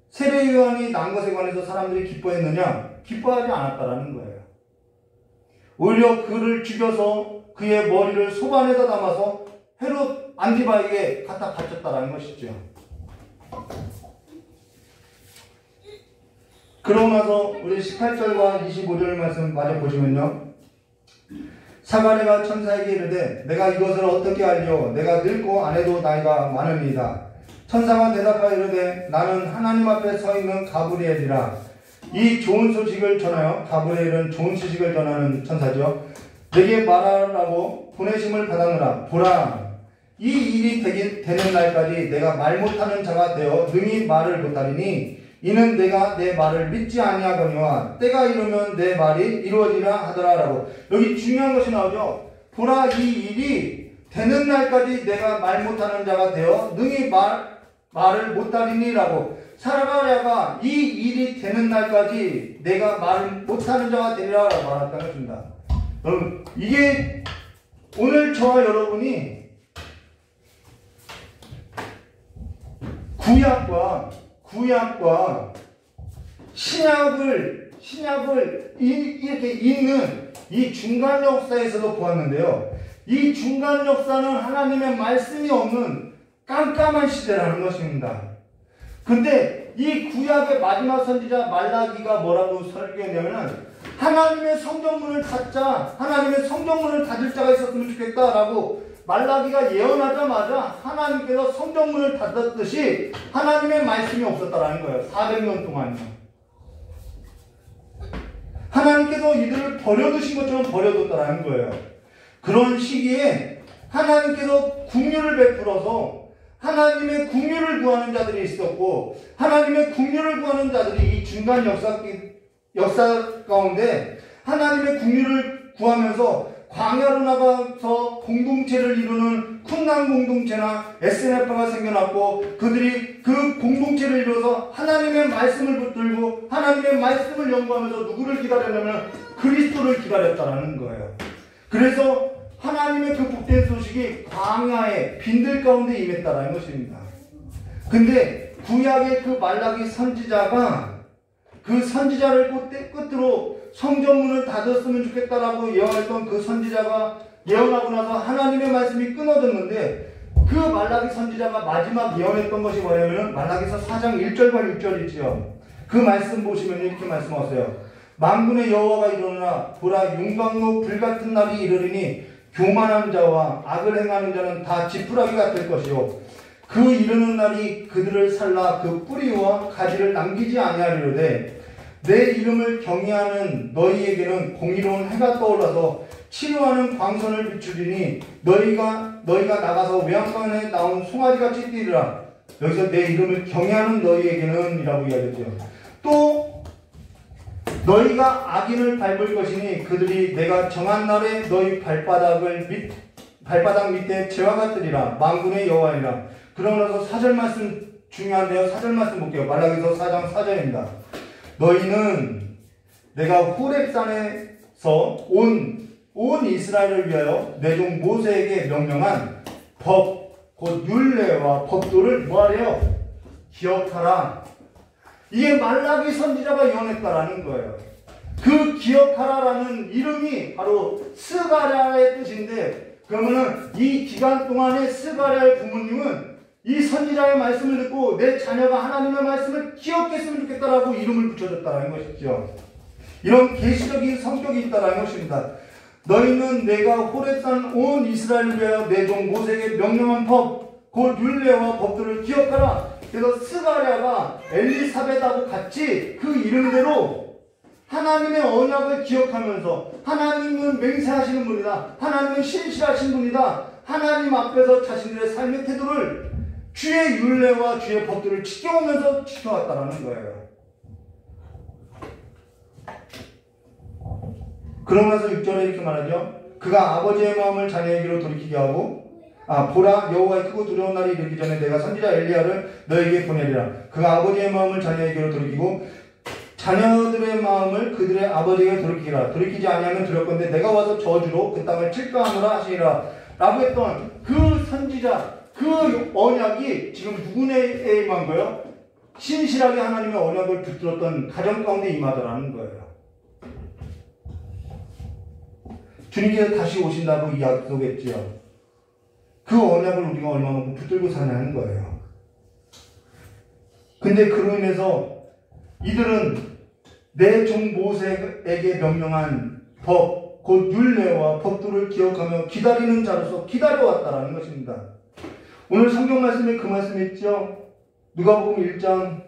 세례 요한이 난 것에 관해서 사람들이 기뻐했느냐? 기뻐하지 않았다라는 거예요. 오히려 그를 죽여서 그의 머리를 소반에다 담아서 헤롯 안티바에게 갖다 바쳤다라는 것이죠. 그러고 나서 우리 18절과 25절 말씀 마저 보시면요. 사가랴가 천사에게 이르되 내가 이것을 어떻게 알리오? 내가 늙고 아내도 나이가 많으니이다. 천사가 대답하여 이르되 나는 하나님 앞에 서 있는 가브리엘이라. 이 좋은 소식을 전하여, 가브리엘은 좋은 소식을 전하는 천사죠. 내게 말하라고 보내심을 받았노라. 보라, 이 일이 되는 날까지 내가 말 못하는 자가 되어 능히 말을 못하리니 이는 내가 내 말을 믿지 아니하거니와 때가 이르면 내 말이 이루어지라 하더라라고. 여기 중요한 것이 나오죠. 보라, 이 일이 되는 날까지 내가 말 못하는 자가 되어 능히 말을 못하리니라고. 사가랴가 이 일이 되는 날까지 내가 말을 못하는 자가 되리라라고 말했다는 것입니다. 여러분, 이게 오늘 저와 여러분이 구약과 신약을 이렇게 읽는 이 중간 역사에서도 보았는데요. 이 중간 역사는 하나님의 말씀이 없는 깜깜한 시대라는 것입니다. 근데 이 구약의 마지막 선지자 말라기가 뭐라고 설교했냐면은 하나님의 성경문을 닫자, 하나님의 성경문을 닫을 자가 있었으면 좋겠다라고 말라기가 예언하자마자 하나님께서 성경문을 닫았듯이 하나님의 말씀이 없었다라는 거예요. 400년 동안요. 하나님께서 이들을 버려두신 것처럼 버려뒀다라는 거예요. 그런 시기에 하나님께서 긍휼을 베풀어서 하나님의 긍휼을 구하는 자들이 있었고, 하나님의 긍휼을 구하는 자들이 이 중간 역사 가운데 하나님의 긍휼을 구하면서 광야로 나가서 공동체를 이루는 쿤난 공동체나 SNF가 생겨났고, 그들이 그 공동체를 이루어서 하나님의 말씀을 붙들고 하나님의 말씀을 연구하면서 누구를 기다렸냐면 그리스도를 기다렸다라는 거예요. 그래서 하나님의 그 복된 소식이 광야에 빈들 가운데 임했다라는 것입니다. 근데 구약의 그 말라기 선지자가 그 선지자를 끝으로 성전문을 닫았으면 좋겠다라고 예언했던 그 선지자가 예언하고 나서 하나님의 말씀이 끊어졌는데, 그 말라기 선지자가 마지막 예언했던 것이 뭐냐면 말라기서 4장 1절과 6절이지요. 그 말씀 보시면 이렇게 말씀하세요. 만군의 여호와가 이르노라. 보라, 윤광로 불같은 날이 이르리니 교만한 자와 악을 행하는 자는 다 지푸라기가 될 것이요 그 이르는 날이 그들을 살라 그 뿌리와 가지를 남기지 아니하리로되 내 이름을 경외하는 너희에게는 공의로운 해가 떠올라서 치료하는 광선을 비추리니 너희가 나가서 외양간에 나온 송아지같이 뛰리라. 여기서 내 이름을 경외하는 너희에게는 이라고 이야기했죠. 또 너희가 악인을 밟을 것이니 그들이 내가 정한 날에 너희 발바닥 밑에 재와 같으리라. 만군의 여호와니라. 그러고 나서 4절 말씀 중요한데요. 4절 말씀 볼게요. 말라기서 4장 4절입니다. 너희는 내가 호렙산에서 온 이스라엘을 위하여 내 종 모세에게 명령한 법, 곧 율례와 법도를 뭐하래요? 기억하라. 이게 말라기 선지자가 예언했다라는 거예요. 그 기억하라라는 이름이 바로 스가랴의 뜻인데, 그러면은 이 기간 동안에 스가랴의 부모님은 이 선지자의 말씀을 듣고 내 자녀가 하나님의 말씀을 기억했으면 좋겠다라고 이름을 붙여줬다는 것이죠. 이런 계시적인 성격이 있다는 것입니다. 너희는 내가 호렙산 온 이스라엘을 위하여 내 종 모세에게 명령한 법, 곧 율례와 법들을 기억하라. 그래서 스가랴가 엘리사벳하고 같이 그 이름대로 하나님의 언약을 기억하면서 하나님은 맹세하시는 분이다. 하나님은 신실하신 분이다. 하나님 앞에서 자신들의 삶의 태도를 주의 율례와 주의 법들을 지켜오면서 지켜왔다는 거예요. 그러면서 6절에 이렇게 말하죠. 그가 아버지의 마음을 자녀에게로 돌이키게 하고 보라 여호와의 크고 두려운 날이 이르기 전에 내가 선지자 엘리야를 너에게 보내리라. 그가 아버지의 마음을 자녀에게로 돌이키고 자녀들의 마음을 그들의 아버지에게 돌이키라. 돌이키지 아니하면 두렵건대 내가 와서 저주로 그 땅을 칠까 하노라 하시니라. 라고 했던 그 선지자 그 언약이 지금 누구에게 임한 거예요? 신실하게 하나님의 언약을 붙들었던 가정 가운데 임하더라는 거예요. 주님께서 다시 오신다고 약속했지요. 그 언약을 우리가 얼마만큼 붙들고 사냐는 거예요. 근데 그로 인해서 이들은 내 종 모세에게 명령한 법, 곧 율례와 법도를 기억하며 기다리는 자로서 기다려왔다라는 것입니다. 오늘 성경 말씀에 그 말씀이 있죠. 누가복음 1장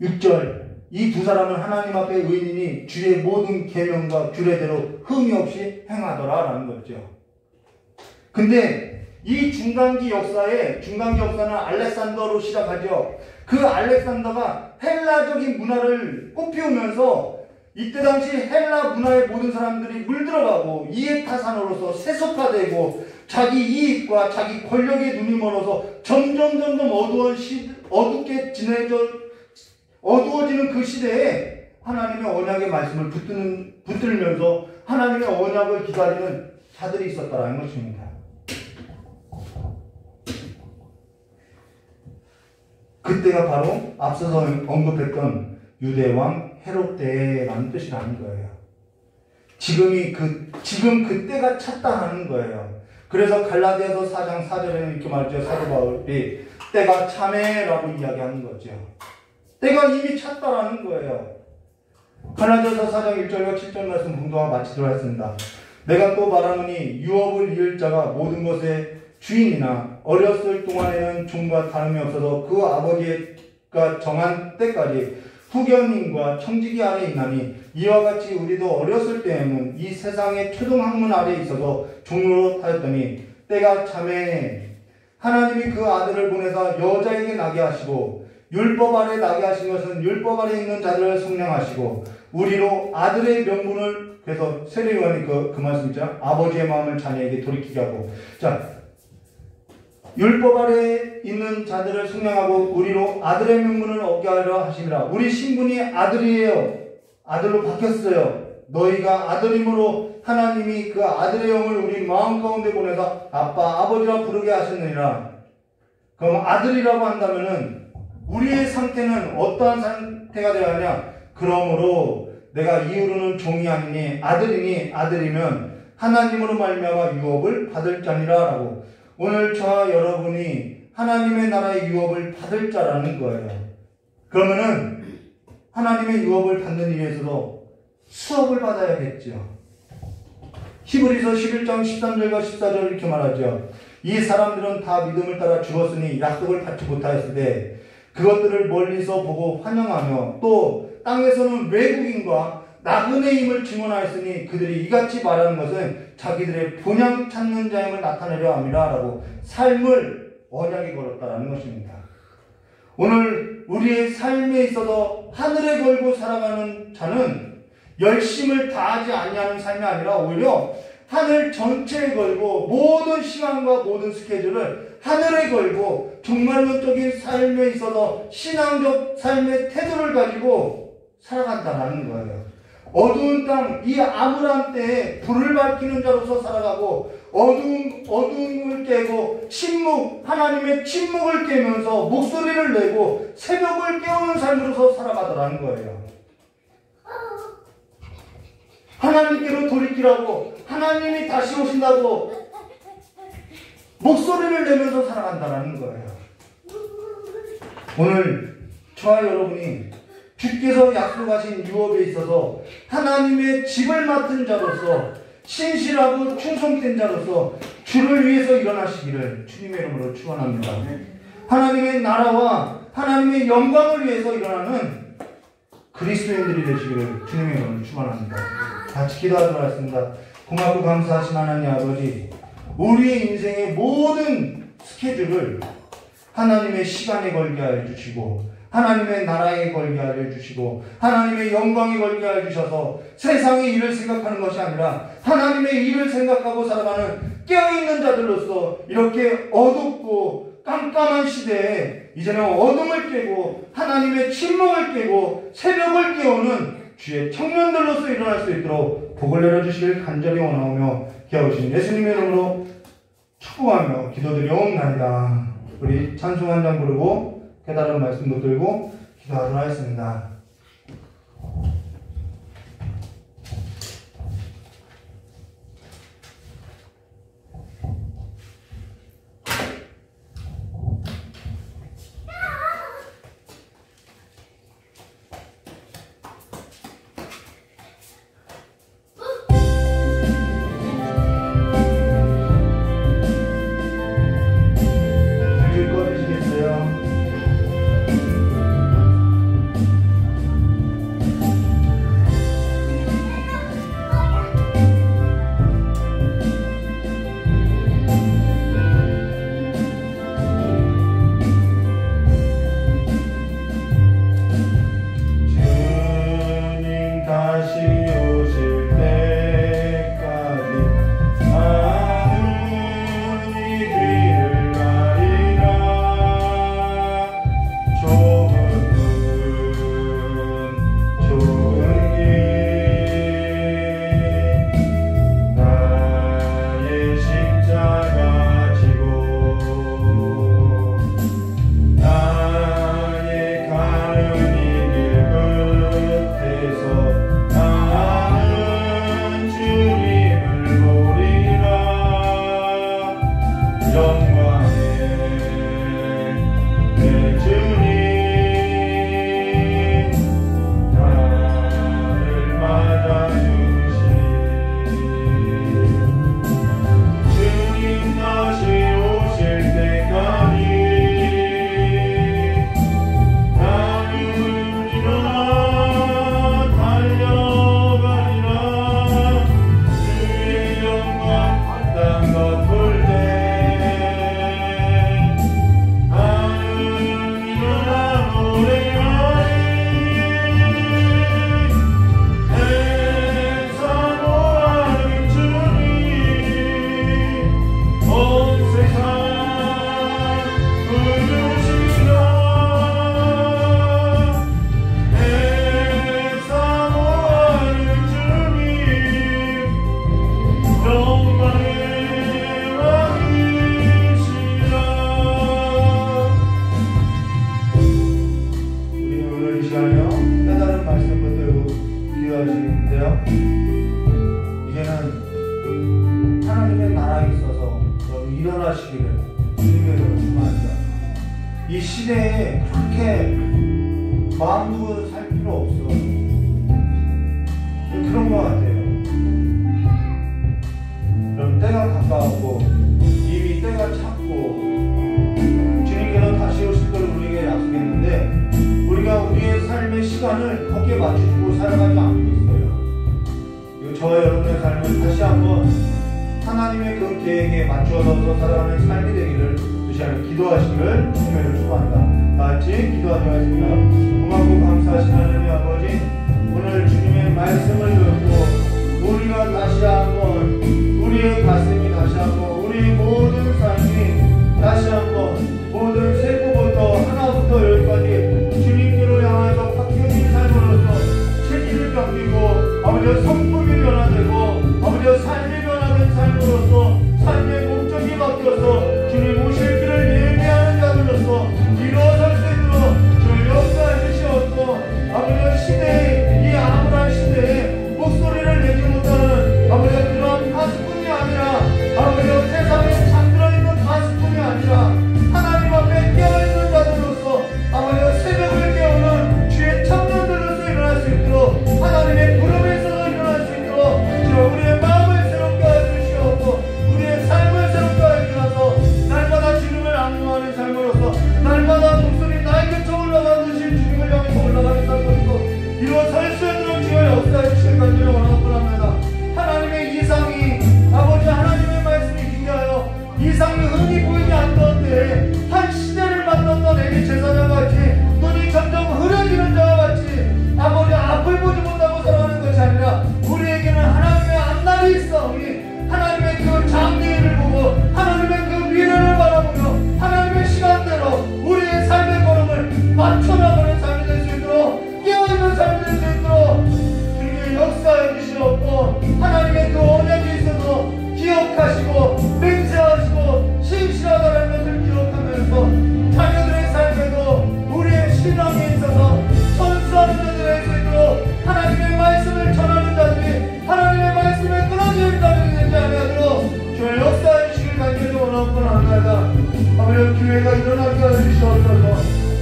6절 이 두 사람은 하나님 앞에 의인이니 주의 모든 계명과 규례대로 흠이 없이 행하더라라는 거죠. 근데 이 중간기 역사는 알렉산더로 시작하죠. 그 알렉산더가 헬라적인 문화를 꽃피우면서 이때 당시 헬라 문화의 모든 사람들이 물들어가고 이해타산으로서 세속화되고 자기 이익과 자기 권력에 눈이 멀어서 점점 어두워지는 그 시대에 하나님의 언약의 말씀을 붙들면서 하나님의 언약을 기다리는 자들이 있었다는 것입니다. 그때가 바로 앞서서 언급했던 유대왕 헤롯 때라는 뜻이라는 거예요. 지금 그때가 찼다 하는 거예요. 그래서 갈라디아서 4장 4절에는 이렇게 말하죠. 사도 바울이 때가 참해라고 이야기하는 거죠. 때가 이미 찼다라는 거예요. 갈라디아서 4장 1절과 7절 말씀 공동화 마치도록 하겠습니다. 내가 또 말하노니 유업을 이을 자가 모든 것의 주인이나 어렸을 동안에는 종과 다름이 없어서 그 아버지가 정한 때까지 후견인과 청지기 아래에 있나니 이와 같이 우리도 어렸을 때에는 이 세상의 초등 학문 아래에 있어서 종으로 타였더니 때가 참에 하나님이 그 아들을 보내사 여자에게 나게 하시고 율법 아래 나게 하신 것은 율법 아래 있는 자들을 성량하시고 우리로 아들의 명분을 그래서 세례요한이 그 말씀 있잖아. 아버지의 마음을 자녀에게 돌이키게 하고 율법 아래 있는 자들을 성량하고 우리로 아들의 명분을 얻게 하려 하심이라. 우리 신분이 아들이에요. 아들로 바뀌었어요. 너희가 아들임으로 하나님이 그 아들의 영을 우리 마음 가운데 보내서 아빠 아버지라 부르게 하셨느니라. 그럼 아들이라고 한다면은 우리의 상태는 어떠한 상태가 되어야 하냐? 그러므로 내가 이후로는 종이 아니니 아들이니 아들이면 하나님으로 말미암아 유업을 받을 자니라라고. 오늘 저와 여러분이 하나님의 나라의 유업을 받을 자라는 거예요. 그러면은 하나님의 유업을 받는 일에서도 수업을 받아야겠죠. 히브리서 11장 13절과 14절 이렇게 말하죠. 이 사람들은 다 믿음을 따라 죽었으니 약속을 받지 못하였을 때 그것들을 멀리서 보고 환영하며 또 땅에서는 외국인과 나그네임을 증언하였으니 그들이 이같이 말하는 것은 자기들의 본향 찾는 자임을 나타내려 함이라 라고 삶을 언약에 걸었다라는 것입니다. 오늘 우리의 삶에 있어서 하늘에 걸고 살아가는 자는 열심을 다하지 아니하는 삶이 아니라 오히려 하늘 전체에 걸고 모든 시간과 모든 스케줄을 하늘에 걸고 종말론적인 삶에 있어서 신앙적 삶의 태도를 가지고 살아간다는 거예요. 어두운 땅, 이 암울한 때에 불을 밝히는 자로서 살아가고 어둠을 깨고 하나님의 침묵을 깨면서 목소리를 내고 새벽을 깨우는 삶으로서 살아가더라는 거예요. 하나님께로 돌이키라고, 하나님이 다시 오신다고 목소리를 내면서 살아간다는 거예요. 오늘 저와 여러분이 주께서 약속하신 유업에 있어서 하나님의 집을 맡은 자로서 신실하고 충성된 자로서 주를 위해서 일어나시기를 주님의 이름으로 축원합니다. 하나님의 나라와 하나님의 영광을 위해서 일어나는 그리스도인들이 되시기를 주님의 이름으로 축원합니다. 같이 기도하도록 하겠습니다. 고맙고 감사하신 하나님 아버지, 우리의 인생의 모든 스케줄을 하나님의 시간에 걸게 하여 주시고 하나님의 나라에 걸게 하여 주시고 하나님의 영광에 걸게 하여 주셔서 세상의 일을 생각하는 것이 아니라 하나님의 일을 생각하고 살아가는 깨어있는 자들로서 이렇게 어둡고 깜깜한 시대에 이제는 어둠을 깨고 하나님의 침묵을 깨고 새벽을 깨우는 주의 청년들로서 일어날 수 있도록 복을 내려주시길 간절히 원하오며 기하오신 예수님의 이름으로 축복하며 기도드리옵나이다. 우리 찬송 한 장 부르고 깨달은 말씀도 들고 기도하도록 하겠습니다. 이 시대에 그렇게 마음 두고 살 필요 없어. 그런 것 같아요. 그럼 때가 가까웠고 이미 때가 찼고 주님께서 다시 오실 걸 우리에게 약속했는데 우리가 우리의 삶의 시간을 거기에 맞추고 살아가지 않고 있어요. 저와 여러분의 삶을 다시 한번 하나님의 그 계획에 맞추어서 살아가는 삶이 되기를 그 시간에 기도하시기를 주님을 축복합니다. 같이 기도하도록 하겠습니다. 고맙고 감사하신 하나님 아버지, 오늘 주님의 말씀을 듣고 우리가 다시 한번 우리의 가슴이 다시 한번 우리의 모든 삶이 다시 한번 모든 세부부터 하나부터 열까지 주님께로 향해서 바뀌어진 삶으로서 체질을 바뀌고 아버지 성품이 변화되고 아버지 삶이 변화된 삶으로서 삶의 목적이 바뀌어서 주님 오실 길을 예비하는 자들로서 일어설 수 있도록 주를 역사해 주시옵고 아버지 시대에 이 암울한 시대에 목소리를 내지 못하는 아버지 그런 가수뿐이 아니라 아버지 세상에 잠들어 있는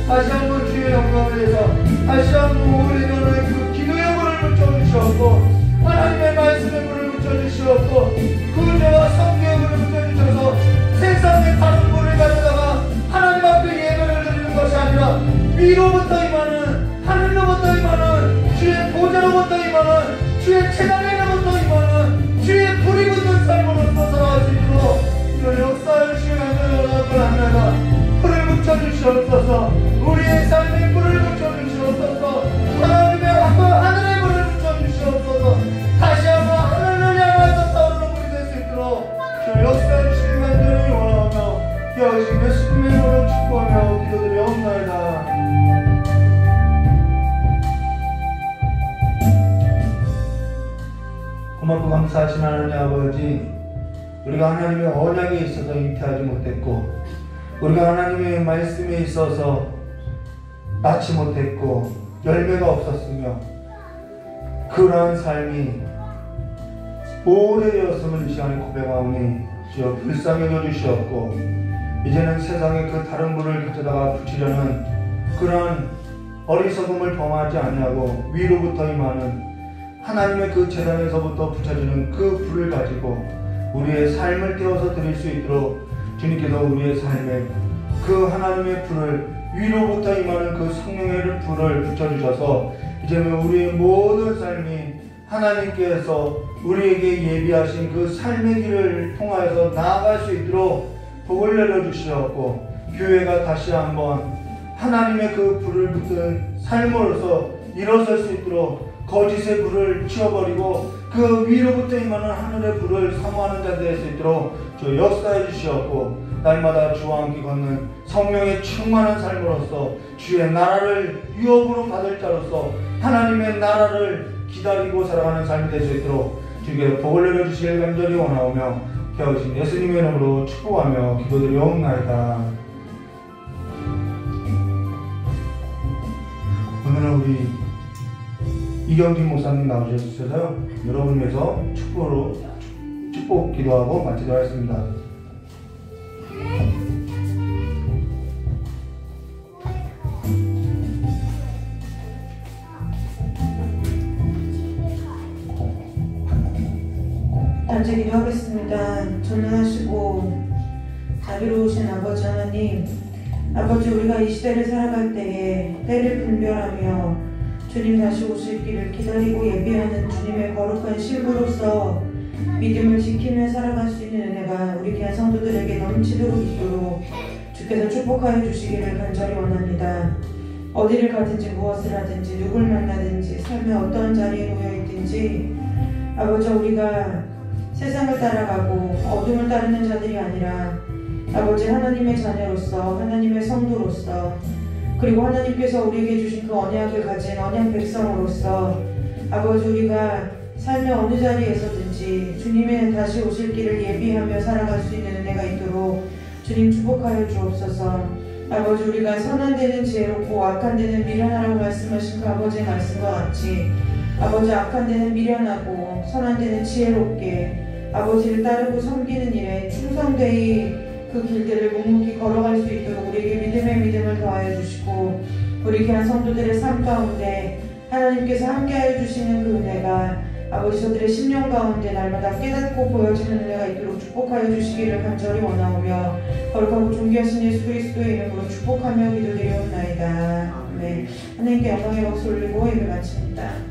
다시 한번 주의 영광을 위해서 다시 한번 우리 너의 그 기도의 물을 묻혀주시옵고 하나님의 말씀의 물을 묻혀주시옵고 구제와 성경의 물을 묻혀주셔서 세상의 다른 물을 가져다가 하나님 앞에 예배를 드리는 것이 아니라 위로부터 임하는 하늘로부터 임하는 주의 보좌로부터 임하는 주의 재단에로부터 임하는 주의 불이 붙는 삶으로서 살아갈 수 있도록 이런 역사를 주시면서 여러분을 합니다. 불을 묻혀주시옵소서. 우리의 삶에 불을 묻혀주시옵소서. 하나님의 하늘의 불을 묻혀주시옵소서. 다시 한번 하늘을 향해서 타오르는 불이 될 수 있도록 저 역사해 주시길 간절히 원하며 여신 예수님의 이름으로 축복하며 기도드리옵나이다. 고맙고 감사하신 하나님 아버지, 우리가 하나님의 언약에 있어서 잉태하지 못했고 우리가 하나님의 말씀에 있어서 낳지 못했고 열매가 없었으며 그러한 삶이 오래되었음을 이 시간에 고백하오니 주여 불쌍히 여겨주시옵고 이제는 세상에 그 다른 불을 가져다가 붙이려는 그러한 어리석음을 범하지 아니하고 위로부터 임하는 하나님의 그 재단에서부터 붙여지는 그 불을 가지고 우리의 삶을 태워서 드릴 수 있도록 주님께서 우리의 삶에 그 하나님의 불을 위로부터 임하는 그 성령의 불을 붙여주셔서 이제는 우리의 모든 삶이 하나님께서 우리에게 예비하신 그 삶의 길을 통하여서 나아갈 수 있도록 복을 내려주시옵고 교회가 다시 한번 하나님의 그 불을 붙은 삶으로서 일어설 수 있도록 거짓의 불을 치워버리고 그 위로부터 임하는 하늘의 불을 사모하는 자 될 수 있도록 주 역사해 주시옵고 날마다 주와 함께 걷는 성령의 충만한 삶으로서 주의 나라를 유업으로 받을 자로서 하나님의 나라를 기다리고 살아가는 삶이 될 수 있도록 주께서 복을 내려주시길 간절히 원하오며 태어신 예수님의 이름으로 축복하며 기도드리옵나이다. 오늘은 우리 이경진 목사님 나오셨어요. 여러분 위해서 축복 기도하고 마치도록 하겠습니다. 단체 기도하겠습니다. 전능하시고 자비로우신 아버지 하나님, 아버지 우리가 이 시대를 살아갈 때에 때를 분별하며 주님 다시 오실 길을 기다리고 예비하는 주님의 거룩한 신부로서 믿음을 지키며 살아갈 수 있는 은혜가 우리 귀한 성도들에게 넘치도록 있도록 주께서 축복하여 주시기를 간절히 원합니다. 어디를 가든지 무엇을 하든지 누굴 만나든지 삶의 어떤 자리에 놓여 있든지 아버지 우리가 세상을 따라가고 어둠을 따르는 자들이 아니라 아버지 하나님의 자녀로서 하나님의 성도로서 그리고 하나님께서 우리에게 주신 그 언약을 가진 언약 백성으로서 아버지 우리가 삶의 어느 자리에서든지 주님의 다시 오실 길을 예비하며 살아갈 수 있는 은혜가 있도록 주님 축복하여 주옵소서. 아버지 우리가 선한 데는 지혜롭고 악한 데는 미련하라고 말씀하신 그 아버지의 말씀과 같이 아버지 악한 데는 미련하고 선한 데는 지혜롭게 아버지를 따르고 섬기는 일에 충성되이 그 길들을 묵묵히 걸어갈 수 있도록 우리에게 믿음의 믿음을 더하여 주시고 우리 귀한 성도들의 삶 가운데 하나님께서 함께하여 주시는 그 은혜가 아버지 저들의 심령 가운데 날마다 깨닫고 보여지는 은혜가 있도록 축복하여 주시기를 간절히 원하오며 거룩하고 존귀하신 예수 그리스도의 이름으로 축복하며 기도드리옵나이다. 아멘. 하나님께 영광의 박수 올리고 예배 마칩니다.